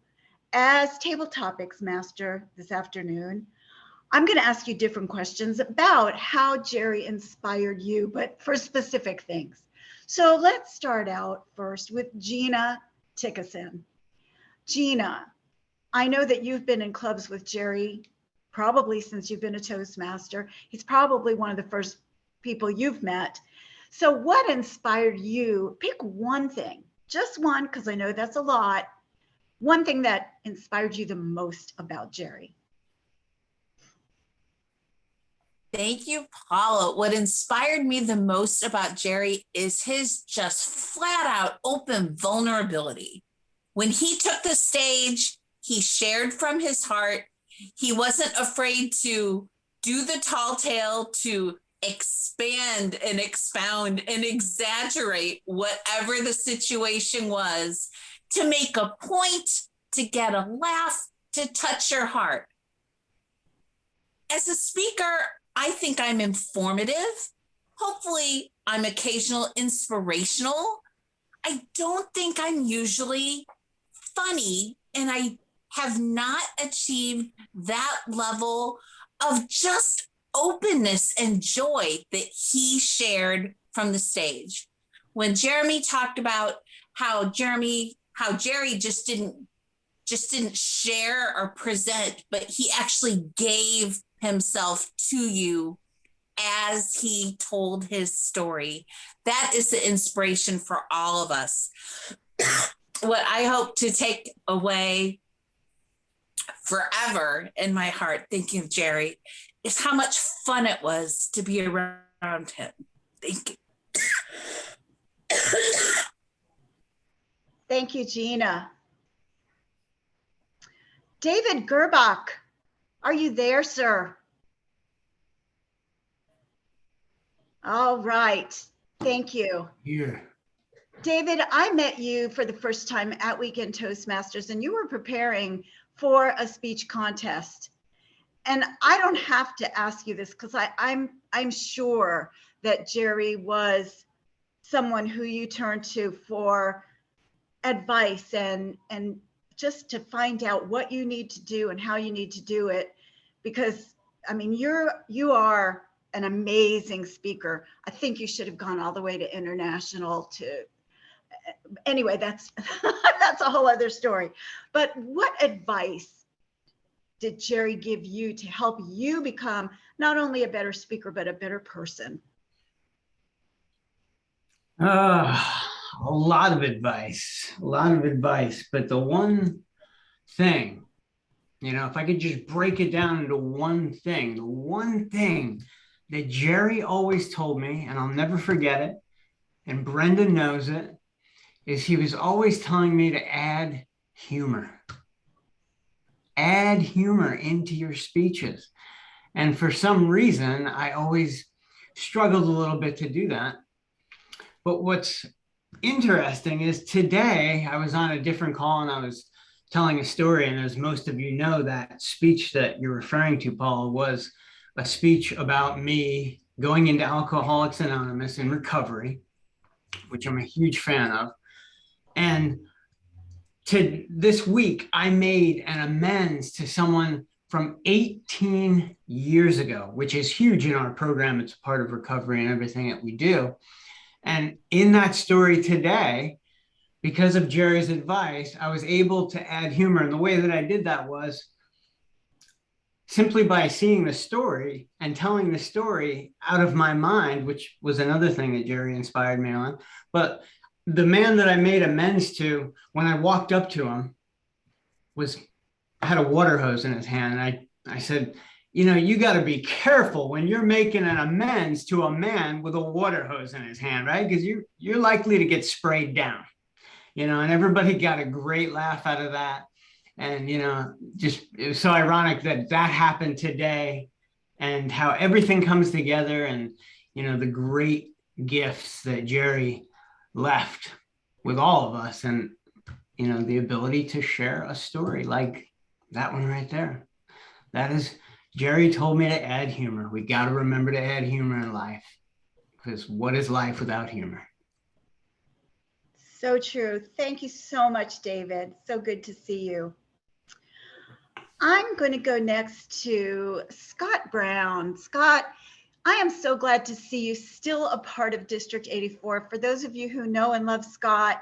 as Table Topics Master this afternoon, I'm going to ask you different questions about how Jerry inspired you, but for specific things. So let's start out first with Gina Tickerson. Gina, I know that you've been in clubs with Jerry probably since you've been a Toastmaster. He's probably one of the first people you've met. So what inspired you? Pick one thing, just one, because I know that's a lot. One thing that inspired you the most about Jerry. Thank you, Paula. What inspired me the most about Jerry is his just flat out open vulnerability. When he took the stage, he shared from his heart. He wasn't afraid to do the tall tale, to expand and expound and exaggerate whatever the situation was, to make a point, to get a laugh, to touch your heart. As a speaker, I think I'm informative. Hopefully, I'm occasionally inspirational. I don't think I'm usually funny, and I have not achieved that level of just openness and joy that he shared from the stage. When Jeremy talked about how Jerry just didn't share or present, but he actually gave himself to you as he told his story. That is the inspiration for all of us. What I hope to take away forever in my heart, thinking of Jerry, is how much fun it was to be around him. Thank you. Thank you, Gina. David Gerbach, are you there, sir? All right, thank you. Here. David, I met you for the first time at Weekend Toastmasters, and you were preparing for a speech contest. And I don't have to ask you this because I'm sure that Jerry was someone who you turned to for advice and just to find out what you need to do and how you need to do it. Because I mean, you are an amazing speaker. I think you should have gone all the way to international to anyway, that's that's a whole other story. But what advice did Jerry give you to help you become not only a better speaker, but a better person? A lot of advice, but the one thing, if I could just break it down into one thing, the one thing that Jerry always told me, and I'll never forget it, and Brenda knows it, is he was always telling me to add humor. Add humor into your speeches. And for some reason, I always struggled a little bit to do that. But what's interesting is today I was on a different call and I was telling a story. And as most of you know, that speech that you're referring to, Paul, was a speech about me going into Alcoholics Anonymous in recovery, which I'm a huge fan of. And this week, I made an amends to someone from 18 years ago, which is huge in our program. It's part of recovery and everything that we do. And in that story today, because of Jerry's advice, I was able to add humor. And the way that I did that was simply by seeing the story and telling the story out of my mind, which was another thing that Jerry inspired me on. But the man that I made amends to, when I walked up to him, had a water hose in his hand. And I said, you got to be careful when you're making an amends to a man with a water hose in his hand, right? Because you're likely to get sprayed down, and everybody got a great laugh out of that. And, just it was so ironic that happened today and how everything comes together and, the great gifts that Jerry left with all of us and, the ability to share a story like that one right there. That is, Jerry told me to add humor. We got to remember to add humor in life, because what is life without humor? So true. Thank you so much, David. So good to see you. I'm going to go next to Scott Brown. Scott, I am so glad to see you still a part of District 84. For those of you who know and love Scott,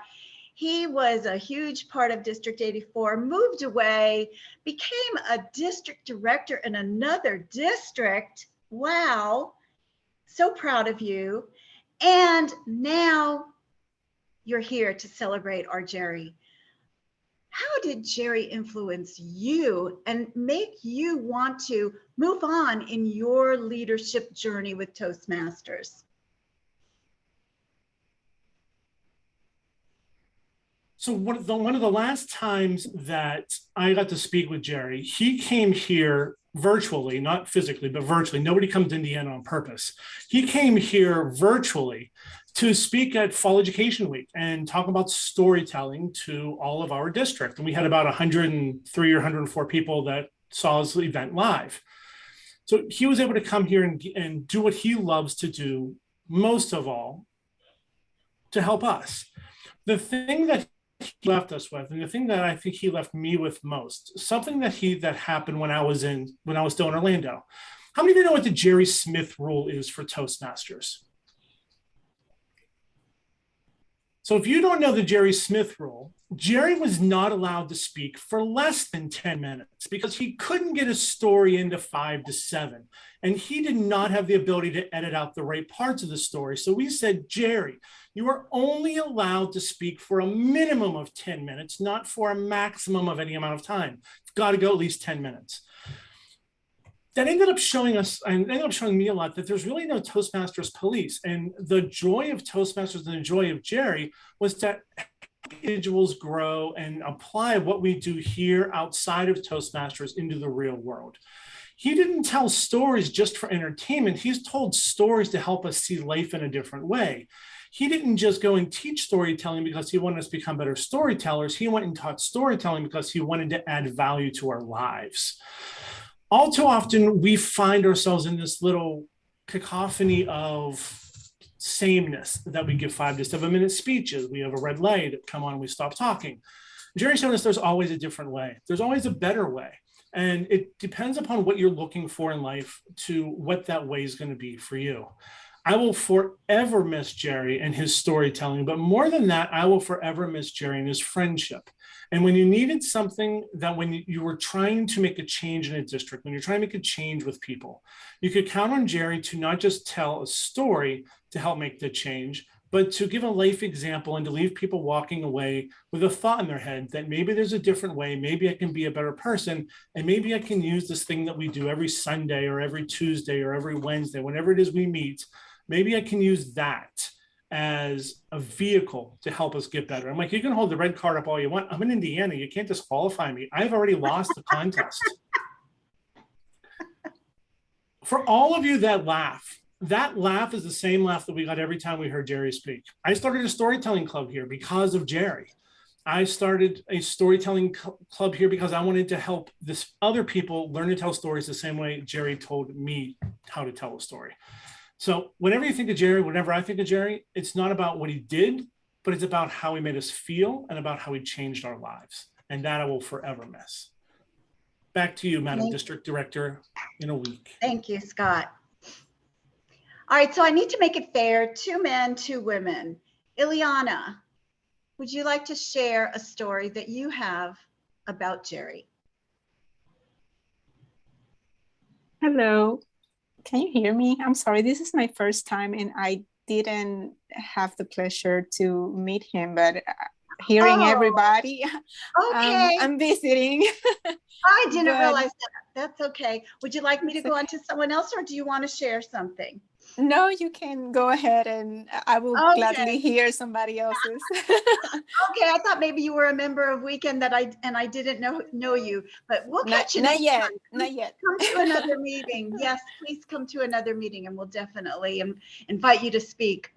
he was a huge part of District 84, moved away, became a district director in another district. Wow. So proud of you. And now you're here to celebrate our Jerry. How did Jerry influence you and make you want to move on in your leadership journey with Toastmasters? So one of the last times that I got to speak with Jerry, he came here virtually, not physically, but virtually. Nobody comes to Indiana on purpose. He came here virtually to speak at Fall Education Week and talk about storytelling to all of our district. And we had about 103 or 104 people that saw his event live. So he was able to come here and do what he loves to do most of all, to help us. The thing that he left us with, and the thing that I think he left me with most, something that happened when I was still in Orlando. How many of you know what the Jerry Smith rule is for Toastmasters? So if you don't know the Jerry Smith rule, Jerry was not allowed to speak for less than 10 minutes because he couldn't get his story into 5 to 7. And he did not have the ability to edit out the right parts of the story. So we said, Jerry, you are only allowed to speak for a minimum of 10 minutes, not for a maximum of any amount of time. You've got to go at least 10 minutes. That ended up showing me a lot that there's really no Toastmasters police. And the joy of Toastmasters and the joy of Jerry was that individuals grow and apply what we do here outside of Toastmasters into the real world. He didn't tell stories just for entertainment. He's told stories to help us see life in a different way. He didn't just go and teach storytelling because he wanted us to become better storytellers. He went and taught storytelling because he wanted to add value to our lives. All too often, we find ourselves in this little cacophony of sameness that we give 5 to 7 minute speeches. We have a red light, come on, we stop talking. Jerry showed us there's always a different way. There's always a better way. And it depends upon what you're looking for in life to what that way is going to be for you. I will forever miss Jerry and his storytelling, but more than that, I will forever miss Jerry and his friendship. And when you needed something, that when you were trying to make a change in a district, when you're trying to make a change with people, you could count on Jerry to not just tell a story to help make the change, but to give a life example and to leave people walking away with a thought in their head that maybe there's a different way, maybe I can be a better person, and maybe I can use this thing that we do every Sunday or every Tuesday or every Wednesday, whenever it is we meet, maybe I can use that as a vehicle to help us get better. I'm like, you can hold the red card up all you want. I'm in Indiana. You can't disqualify me. I've already lost the contest. For all of you that laugh is the same laugh that we got every time we heard Jerry speak. I started a storytelling club here because of Jerry. I started a storytelling club here because I wanted to help this other people learn to tell stories the same way Jerry told me how to tell a story. So whenever you think of Jerry, whenever I think of Jerry, it's not about what he did, but it's about how he made us feel and about how he changed our lives. And that I will forever miss. Back to you, Madam District Director, in a week. Thank you, Scott. All right, so I need to make it fair. 2 men, 2 women. Ileana, would you like to share a story that you have about Jerry? Hello. Can you hear me? I'm sorry, this is my first time and I didn't have the pleasure to meet him, but hearing everybody, Okay. I'm visiting. I didn't realize that. That's okay. Would you like me to go on to someone else or do you want to share something? No, you can go ahead and I will gladly hear somebody else's. Okay, I thought maybe you were a member of Weekend that I didn't know you, but we'll catch you not next yet, time. not yet. Come to another meeting. Yes, please come to another meeting and we'll definitely invite you to speak.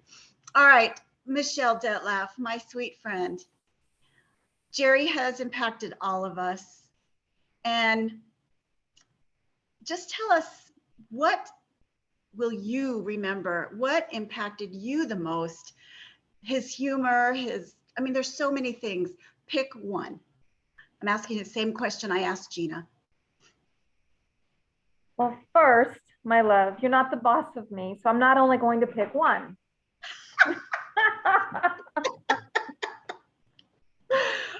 All right, Michelle Detlef, my sweet friend. Jerry has impacted all of us. And just tell us, what will you remember? What impacted you the most? His humor, I mean, there's so many things. Pick one. I'm asking the same question I asked Gina. Well, first, my love, you're not the boss of me, so I'm not only going to pick one.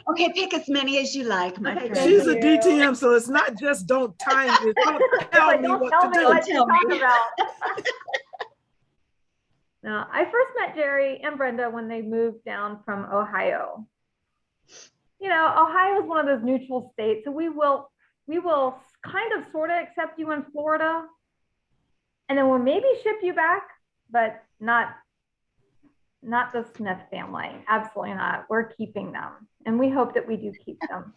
Okay, pick as many as you like, my friend. She's a DTM, so it's not just don't time me. Don't tell me what to do. What to talk about. Now, I first met Jerry and Brenda when they moved down from Ohio. You know, Ohio is one of those neutral states, so we will kind of sort of accept you in Florida, and then we'll maybe ship you back, but not the Smith family. Absolutely not. We're keeping them, and we hope that we do keep them.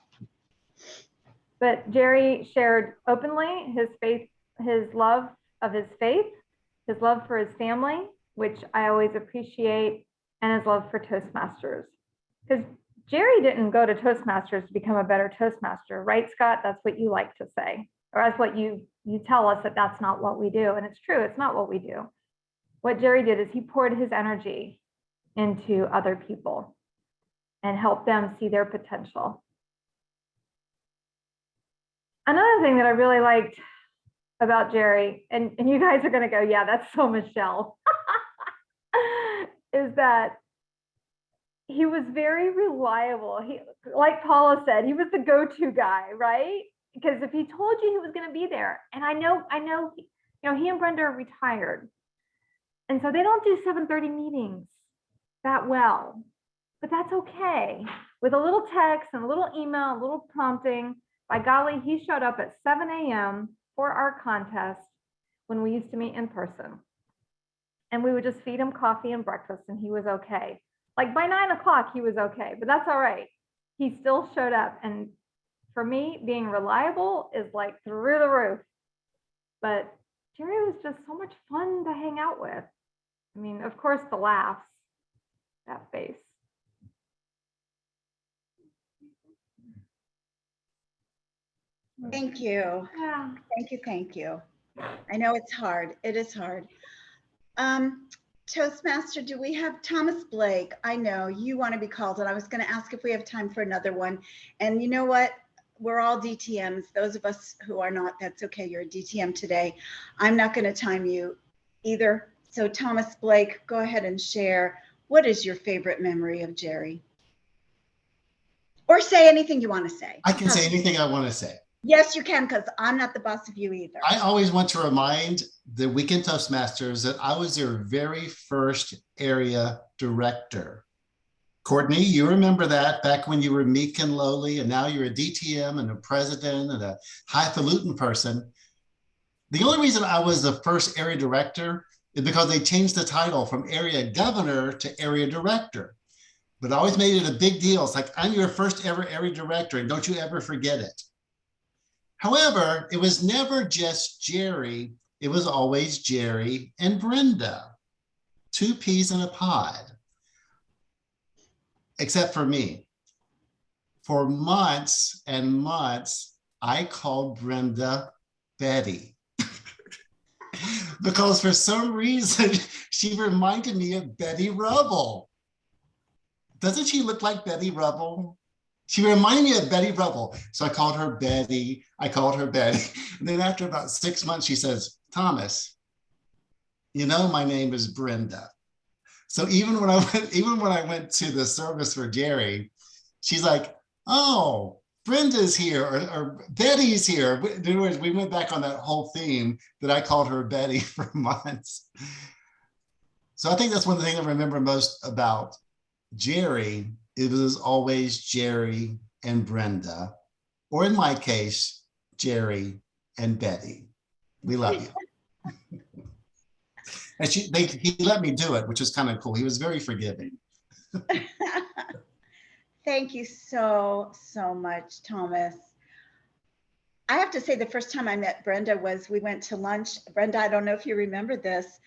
But Jerry shared openly his faith, his love of his faith, his love for his family, which I always appreciate, and his love for Toastmasters. Because Jerry didn't go to Toastmasters to become a better Toastmaster, right, Scott? That's what you like to say, or that's what you tell us, that that's not what we do. And it's true, it's not what we do. What Jerry did is he poured his energy into other people and helped them see their potential. Another thing that I really liked about Jerry, and you guys are going to go, yeah, that's so Michelle, is that he was very reliable. He, like Paula said, he was the go-to guy, right? Because if he told you he was going to be there, and I know, you know, he and Brenda are retired, and so they don't do 7:30 meetings that well, but that's okay. With a little text and a little email, a little prompting, by golly, he showed up at 7 a.m. for our contest when we used to meet in person. And we would just feed him coffee and breakfast and he was okay. Like by 9 o'clock, he was okay, but that's all right. He still showed up. And for me, being reliable is like through the roof. But Jerry was just so much fun to hang out with. I mean, of course, the laughs, that face. Thank you. Yeah. Thank you. Thank you. I know it's hard. It is hard. Toastmaster, do we have Thomas Blake? I know you want to be called, and I was going to ask if we have time for another one. And you know what? We're all DTMs. Those of us who are not, that's okay. You're a DTM today. I'm not going to time you either. So Thomas Blake, go ahead and share. What is your favorite memory of Jerry? Or say anything you want to say. I can say anything I want to say. Yes, you can, because I'm not the boss of you either. I always want to remind the Weekend Toastmasters that I was their very first area director. Courtney, you remember that back when you were meek and lowly, and now you're a DTM and a president and a highfalutin person. The only reason I was the first area director is because they changed the title from area governor to area director. But I always made it a big deal. It's like, I'm your first ever area director, and don't you ever forget it. However, it was never just Jerry. It was always Jerry and Brenda. 2 peas in a pod. Except for me. For months and months, I called Brenda Betty. Because for some reason, she reminded me of Betty Rubble. Doesn't she look like Betty Rubble? She reminded me of Betty Rubble. So I called her Betty. I called her Betty. And then after about 6 months, she says, Thomas, you know, my name is Brenda. So even when I went to the service for Jerry, she's like, oh, Brenda's here or Betty's here. In other words, we went back on that whole theme that I called her Betty for months. So I think that's one of the things I remember most about Jerry. It was always Jerry and Brenda, or in my case, Jerry and Betty. We love you. And he let me do it, which was kind of cool. He was very forgiving. Thank you so, so much, Thomas. I have to say the first time I met Brenda was we went to lunch. Brenda, I don't know if you remember this.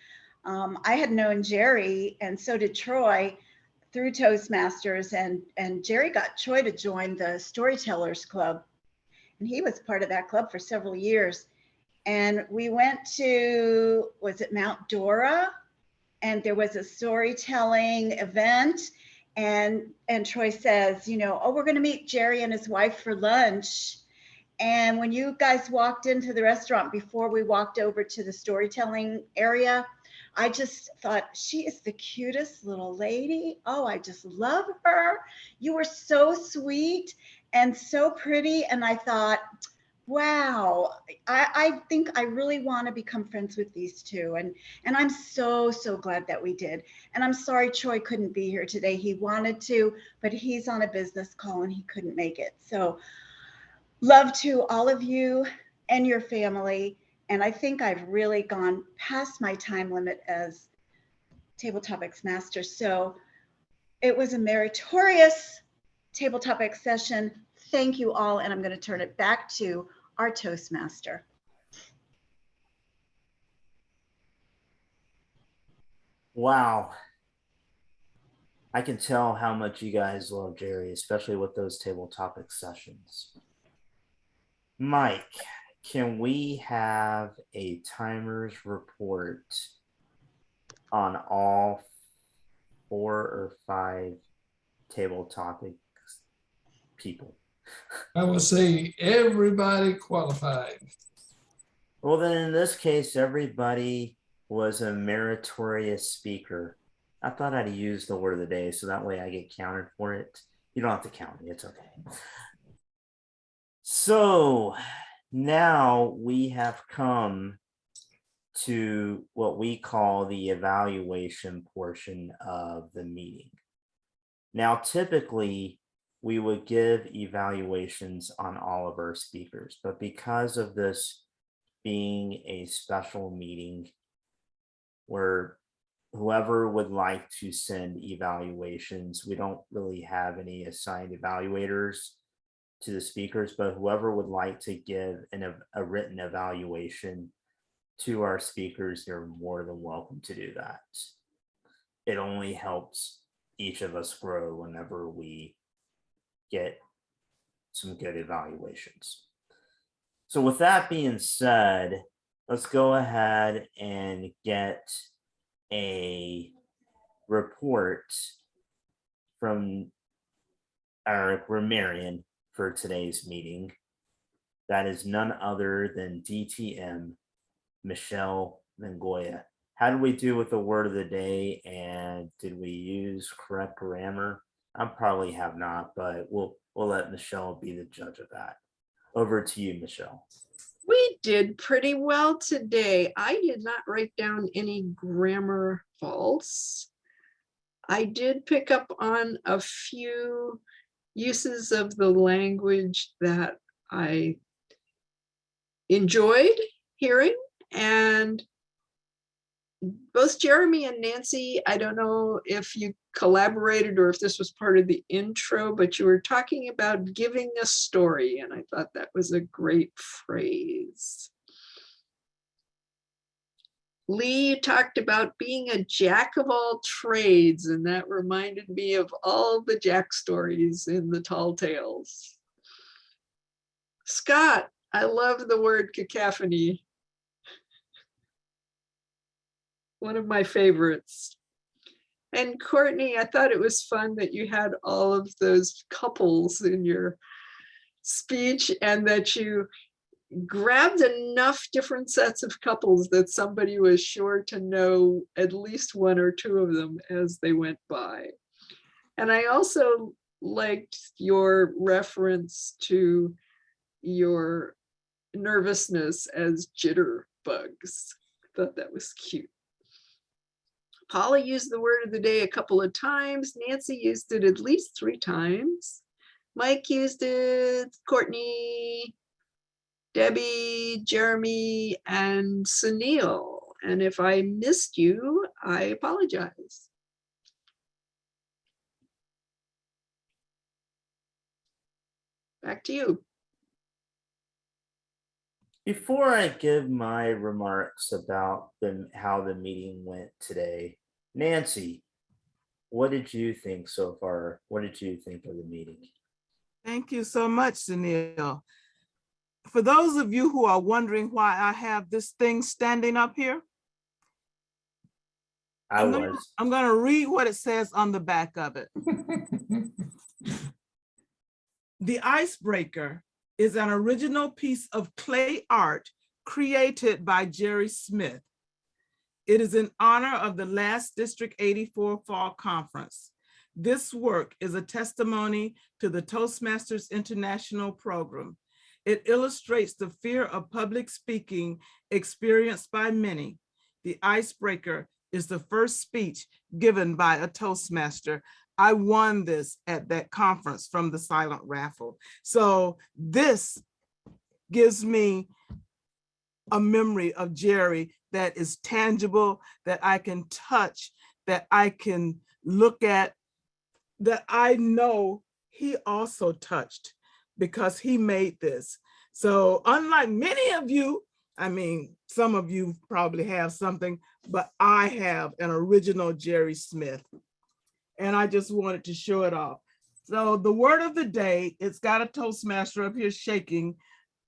I had known Jerry, and so did Troy, through Toastmasters, and Jerry got Troy to join the Storytellers Club. And he was part of that club for several years. And we went to, was it Mount Dora? And there was a storytelling event. And Troy says, you know, oh, we're going to meet Jerry and his wife for lunch. And when you guys walked into the restaurant before we walked over to the storytelling area, I just thought, she is the cutest little lady. Oh, I just love her. You were so sweet and so pretty. And I thought, wow, I think I really want to become friends with these two. And I'm so, so glad that we did. And I'm sorry Troy couldn't be here today. He wanted to, but he's on a business call and he couldn't make it. So love to all of you and your family. And I think I've really gone past my time limit as Table Topics Master. So it was a meritorious Table Topics session. Thank you all. And I'm going to turn it back to our Toastmaster. Wow. I can tell how much you guys love Jerry, especially with those Table Topics sessions. Mike, can we have a timer's report on all 4 or 5 Table Topics people? I will say everybody qualified. Well, then in this case, everybody was a meritorious speaker. I thought I'd use the word of the day so that way I get counted for it. You don't have to count me, it's okay. So now we have come to what we call the evaluation portion of the meeting. Now, typically, we would give evaluations on all of our speakers, but because of this being a special meeting where whoever would like to send evaluations, we don't really have any assigned evaluators to the speakers, but whoever would like to give a written evaluation to our speakers, you're more than welcome to do that. It only helps each of us grow whenever we get some good evaluations. So with that being said, let's go ahead and get a report from our grammarian for today's meeting. That is none other than DTM Michelle Mangoya. How did we do with the word of the day? And did we use correct grammar? I probably have not, but we'll let Michelle be the judge of that. Over to you, Michelle. We did pretty well today. I did not write down any grammar faults. I did pick up on a few uses of the language that I enjoyed hearing, and both Jeremy and Nancy, I don't know if you collaborated or if this was part of the intro, but you were talking about giving a story, and I thought that was a great phrase. Lee talked about being a jack of all trades, and that reminded me of all the Jack stories in the Tall Tales. Scott, I love the word cacophony. One of my favorites. And Courtney, I thought it was fun that you had all of those couples in your speech and that you grabbed enough different sets of couples that somebody was sure to know at least one or two of them as they went by. And I also liked your reference to your nervousness as jitterbugs. I thought that was cute. Paula used the word of the day a couple of times. Nancy used it at least 3 times. Mike used it, Courtney, Debbie, Jeremy, and Sunil. And if I missed you, I apologize. Back to you. Before I give my remarks about how the meeting went today, Nancy, what did you think so far? What did you think of the meeting? Thank you so much, Sunil. For those of you who are wondering why I have this thing standing up here, I'm going to read what it says on the back of it. The Icebreaker is an original piece of clay art created by Jerry Smith. It is in honor of the last District 84 Fall Conference. This work is a testimony to the Toastmasters International program. It illustrates the fear of public speaking experienced by many. The Icebreaker is the first speech given by a Toastmaster. I won this at that conference from the silent raffle. So this gives me a memory of Jerry that is tangible, that I can touch, that I can look at, that I know he also touched because he made this. So unlike many of you, I mean, some of you probably have something, but I have an original Jerry Smith. And I just wanted to show it off. So the word of the day, it's got a Toastmaster up here shaking,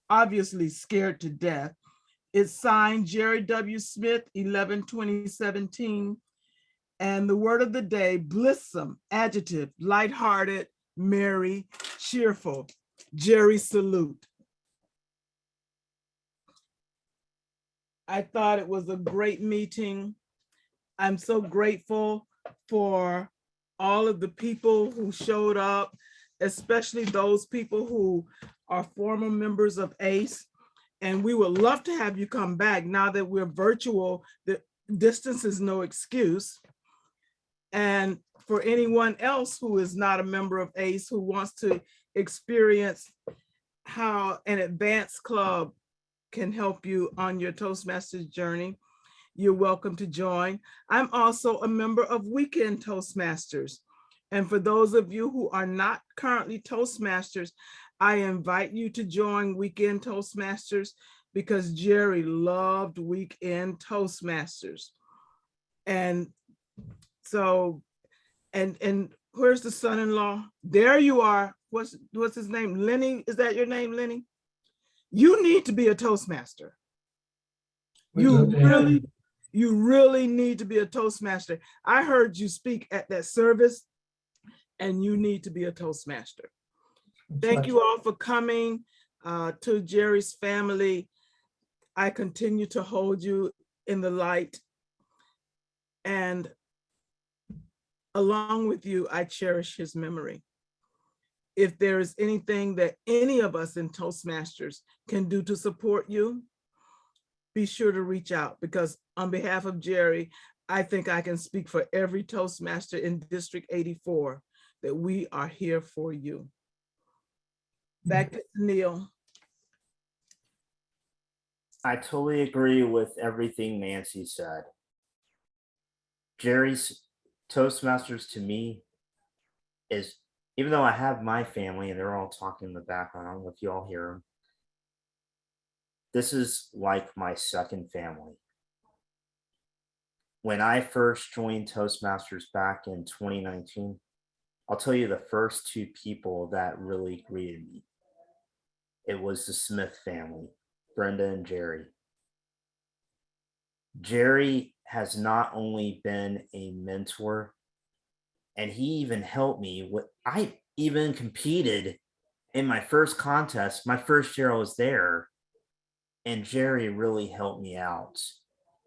obviously scared to death. It's signed Jerry W. Smith, 11/2017. And the word of the day, blissome, adjective, lighthearted, merry, cheerful. Jerry salute. I thought it was a great meeting. I'm so grateful for all of the people who showed up, especially those people who are former members of ACE. And we would love to have you come back now that we're virtual. The distance is no excuse. And for anyone else who is not a member of ACE who wants to experience how an advanced club can help you on your Toastmasters journey, you're welcome to join. I'm also a member of Weekend Toastmasters. And for those of you who are not currently Toastmasters, I invite you to join Weekend Toastmasters because Jerry loved Weekend Toastmasters. And so, and where's the son-in-law? There you are. What's his name? Lenny, is that your name, Lenny? You need to be a Toastmaster. You really need to be a Toastmaster. I heard you speak at that service and you need to be a Toastmaster. Thank you all for coming to Jerry's family. I continue to hold you in the light. And along with you, I cherish his memory. If there is anything that any of us in Toastmasters can do to support you, be sure to reach out, because on behalf of Jerry, I think I can speak for every Toastmaster in District 84 that we are here for you. Back to Neil. I totally agree with everything Nancy said. Jerry's Toastmasters to me is, even though I have my family and they're all talking in the background, I don't know if you all hear them, this is like my second family. When I first joined Toastmasters back in 2019, I'll tell you the first two people that really greeted me. It was the Smith family, Brenda and Jerry. Jerry has not only been a mentor, and he even helped me with, I even competed in my first contest, my first year I was there, and Jerry really helped me out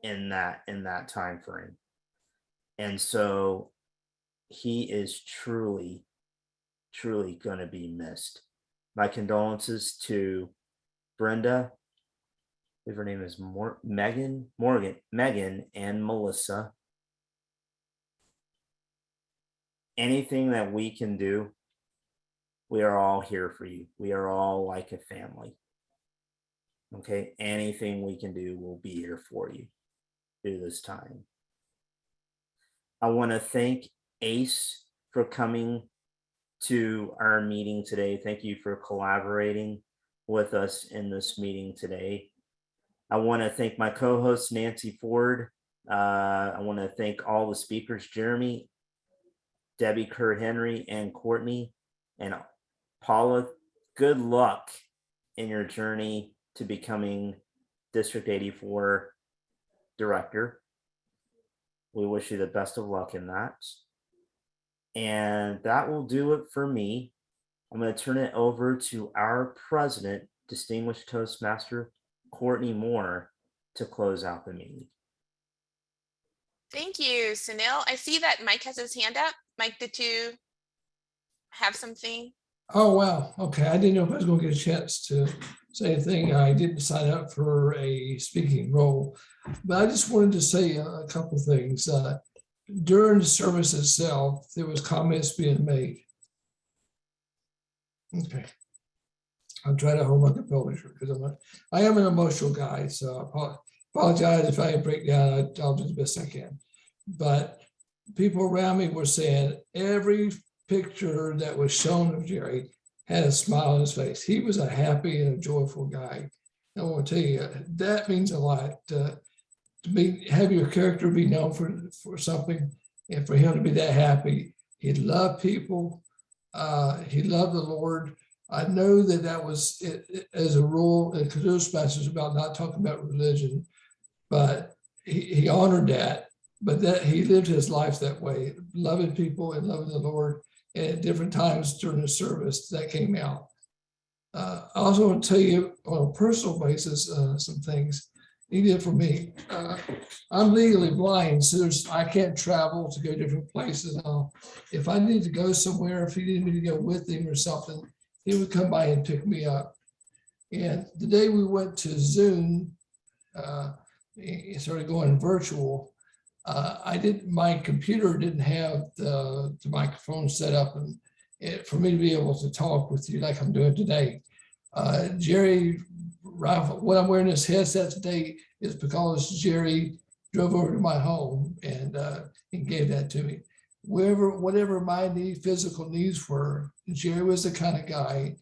in that time frame. And so he is truly going to be missed. My condolences to Brenda, I believe her name is Megan and Melissa. Anything that we can do, we are all here for you. We are all like a family. Okay, anything we can do, we'll be here for you through this time. I want to thank Ace for coming to our meeting today. Thank you for collaborating with us in this meeting today. I want to thank my co-host, Nancy Ford. I want to thank all the speakers, Jeremy, Debbie Kerr-Henry, and Courtney. And Paula, good luck in your journey to becoming District 84 director. We wish you the best of luck in that. And that will do it for me. I'm going to turn it over to our president, Distinguished Toastmaster Courtney Moore, to close out the meeting. Thank you, Sunil. I see that Mike has his hand up. Mike, did you have something? Oh, wow. Okay. I didn't know if I was going to get a chance to say anything. I didn't sign up for a speaking role, but I just wanted to say a couple of things. During the service itself, there was comments being made. Okay. I'll try to hold my composure because I am an emotional guy. So I apologize if I break down. I'll do the best I can. But people around me were saying every picture that was shown of Jerry had a smile on his face. He was a happy and a joyful guy. I want to tell you, that means a lot. Have your character be known for something, and for him to be that happy. He loved people. He loved the Lord. I know that was it, as a rule in Toastmasters about not talking about religion, but he honored that. But that he lived his life that way, loving people and loving the Lord. And at different times during the service, that came out. I also want to tell you on a personal basis some things he did for me. I'm legally blind, so I can't travel to go different places. If I need to go somewhere, if he needed me to go with him or something, he would come by and pick me up. And the day we went to Zoom, started going virtual, my computer didn't have the microphone set up and for me to be able to talk with you like I'm doing today. Jerry, what I'm wearing this headset today is because Jerry drove over to my home and gave that to me. Whatever my physical needs were, Jerry was the kind of guy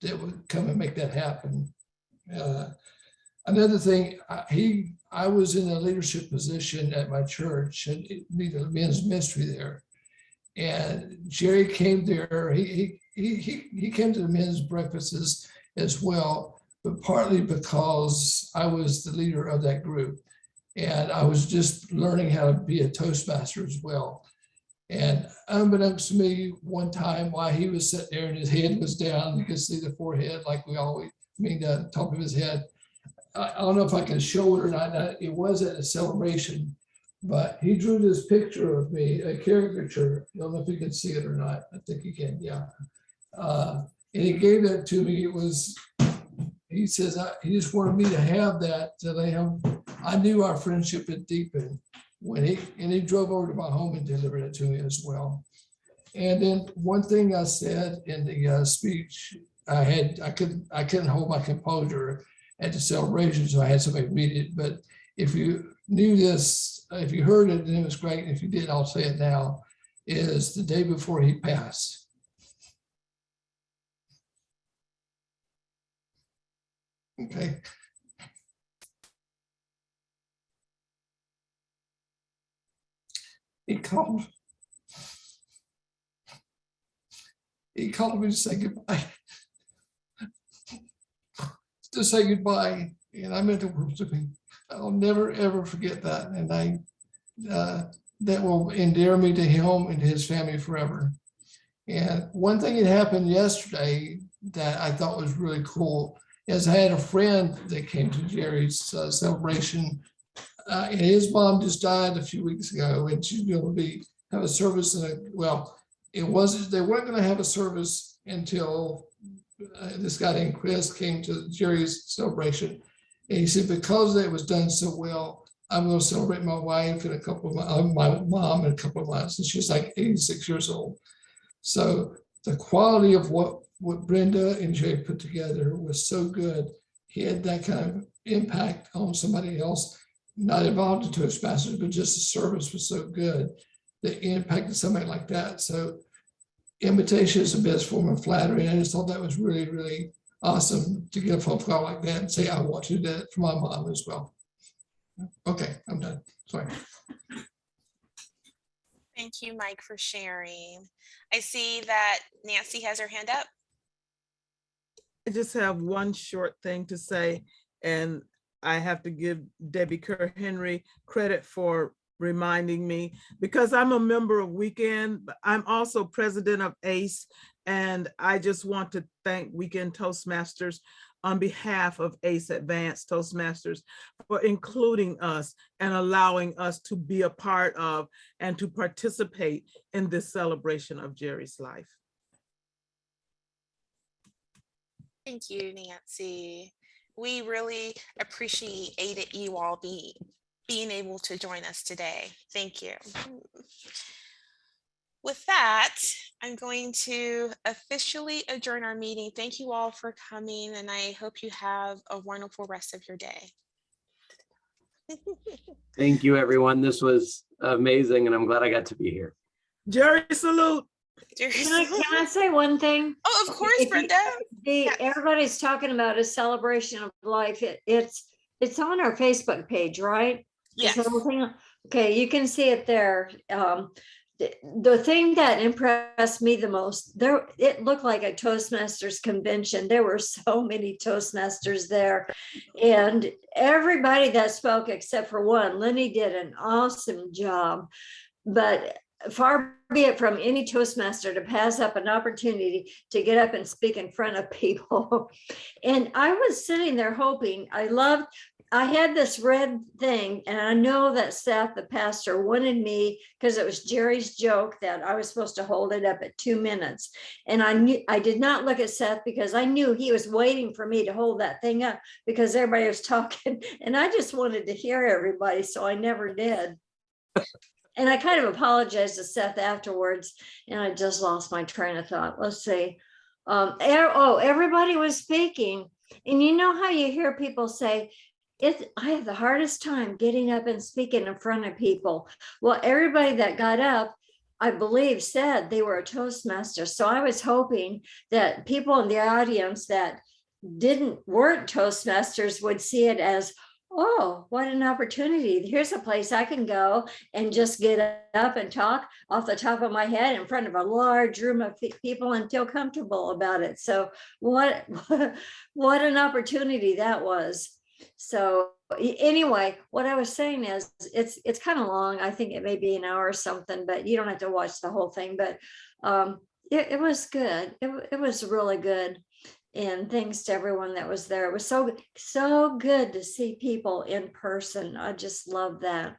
that would come and make that happen. Another thing, I was in a leadership position at my church and the men's ministry there. And Jerry came there, he came to the men's breakfasts as well, but partly because I was the leader of that group. And I was just learning how to be a Toastmaster as well. And unbeknownst to me, one time while he was sitting there and his head was down, you could see the forehead like we always, the top of his head. I don't know if I can show it or not. It was at a celebration but he drew this picture of me, a caricature. I don't know if you can see it or not. I think you can, yeah. And he gave that to me. It was, he says, he just wanted me to have that, I knew our friendship had deepened when he drove over to my home and delivered it to me as well. And then one thing I said in the speech, I couldn't hold my composure at the celebration, so I had somebody read it. But if you knew this, if you heard it, then it was great. If you did, I'll say it now, is the day before he passed. Okay. He called me to say goodbye. To say goodbye. And I meant the words to me. I'll never, ever forget that. And that will endear me to him and to his family forever. And one thing that happened yesterday that I thought was really cool is I had a friend that came to Jerry's celebration. And his mom just died a few weeks ago, and she's going to have a service. They weren't going to have a service until this guy named Chris came to Jerry's celebration. And he said, because it was done so well, I'm going to celebrate my wife and a couple of my mom and a couple of months. And she's like 86 years old. So the quality of what Brenda and Jerry put together was so good. He had that kind of impact on somebody else, not involved in Toastmasters, but just the service was so good that it impacted somebody like that. So imitation is the best form of flattery. And I just thought that was really, really awesome to get a phone call like that and say, I want to do that for my mom as well. Okay, I'm done. Sorry. Thank you, Mike, for sharing. I see that Nancy has her hand up. I just have one short thing to say, and I have to give Debbie Kerr-Henry credit for reminding me, because I'm a member of Weekend, but I'm also president of ACE, and I just want to thank Weekend Toastmasters on behalf of ACE Advanced Toastmasters for including us and allowing us to be a part of and to participate in this celebration of Jerry's life. Thank you, Nancy. We really appreciate you all being able to join us today. Thank you. With that, I'm going to officially adjourn our meeting. Thank you all for coming, and I hope you have a wonderful rest of your day. Thank you, everyone. This was amazing, and I'm glad I got to be here. Jerry, salute. Can I say one thing? Oh, of course, Brenda. Yes. Everybody's talking about a celebration of life. It's on our Facebook page, right? Yes. Okay, you can see it there. The thing that impressed me the most, it looked like a Toastmasters convention. There were so many Toastmasters there, and everybody that spoke except for one, Lenny, did an awesome job. But far be it from any Toastmaster to pass up an opportunity to get up and speak in front of people. And I was sitting there hoping, I had this red thing, and I know that Seth, the pastor, wanted me, because it was Jerry's joke, that I was supposed to hold it up at 2 minutes. And I did not look at Seth because I knew he was waiting for me to hold that thing up because everybody was talking. And I just wanted to hear everybody, so I never did. And I kind of apologized to Seth afterwards, and I just lost my train of thought. Let's see. Everybody was speaking. And you know how you hear people say, I have the hardest time getting up and speaking in front of people. Well, everybody that got up, I believe, said they were a Toastmaster. So I was hoping that people in the audience that weren't Toastmasters would see it as, oh, what an opportunity. Here's a place I can go and just get up and talk off the top of my head in front of a large room of people and feel comfortable about it. So what an opportunity that was. So anyway, what I was saying is it's kind of long. I think it may be an hour or something, but you don't have to watch the whole thing. But it was good. It was really good. And thanks to everyone that was there. It was so good to see people in person. I just love that.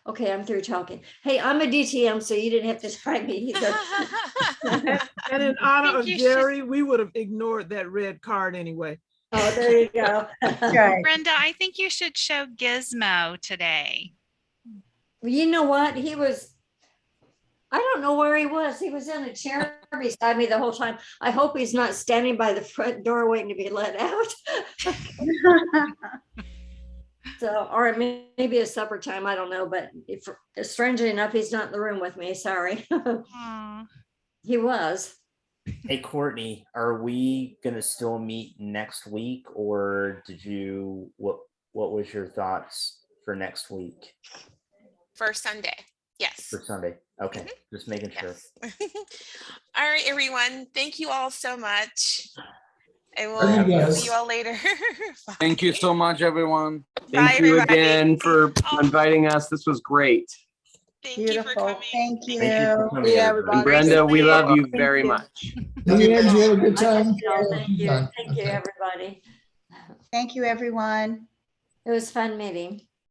Okay, I'm through talking. Hey, I'm a DTM, so you didn't have to try me either. And in honor think of you should- Jerry, we would have ignored that red card anyway. Oh, there you go. Brenda, I think you should show Gizmo today. Well, you know what? I don't know where he was. He was in a chair beside me the whole time. I hope he's not standing by the front door waiting to be let out. So, or maybe it's supper time. I don't know, but strangely enough, he's not in the room with me. Sorry. He was. Hey, Courtney, are we gonna still meet next week, or what was your thoughts for next week? For Sunday. Yes. For Sunday. Okay, just making sure. All right, everyone. Thank you all so much. And Thank you, we'll guys. see you all later. Thank you so much, everyone. Thank Bye, you everybody. again for inviting us. This was great. Thank you for coming. Thank you. Thank you for coming, See everybody. And Brenda, we love you Thank very you. much. Love you guys. You have a good I time. love you all. Thank you. Fun. Thank you, Okay. everybody. Thank you, everyone. It was fun meeting.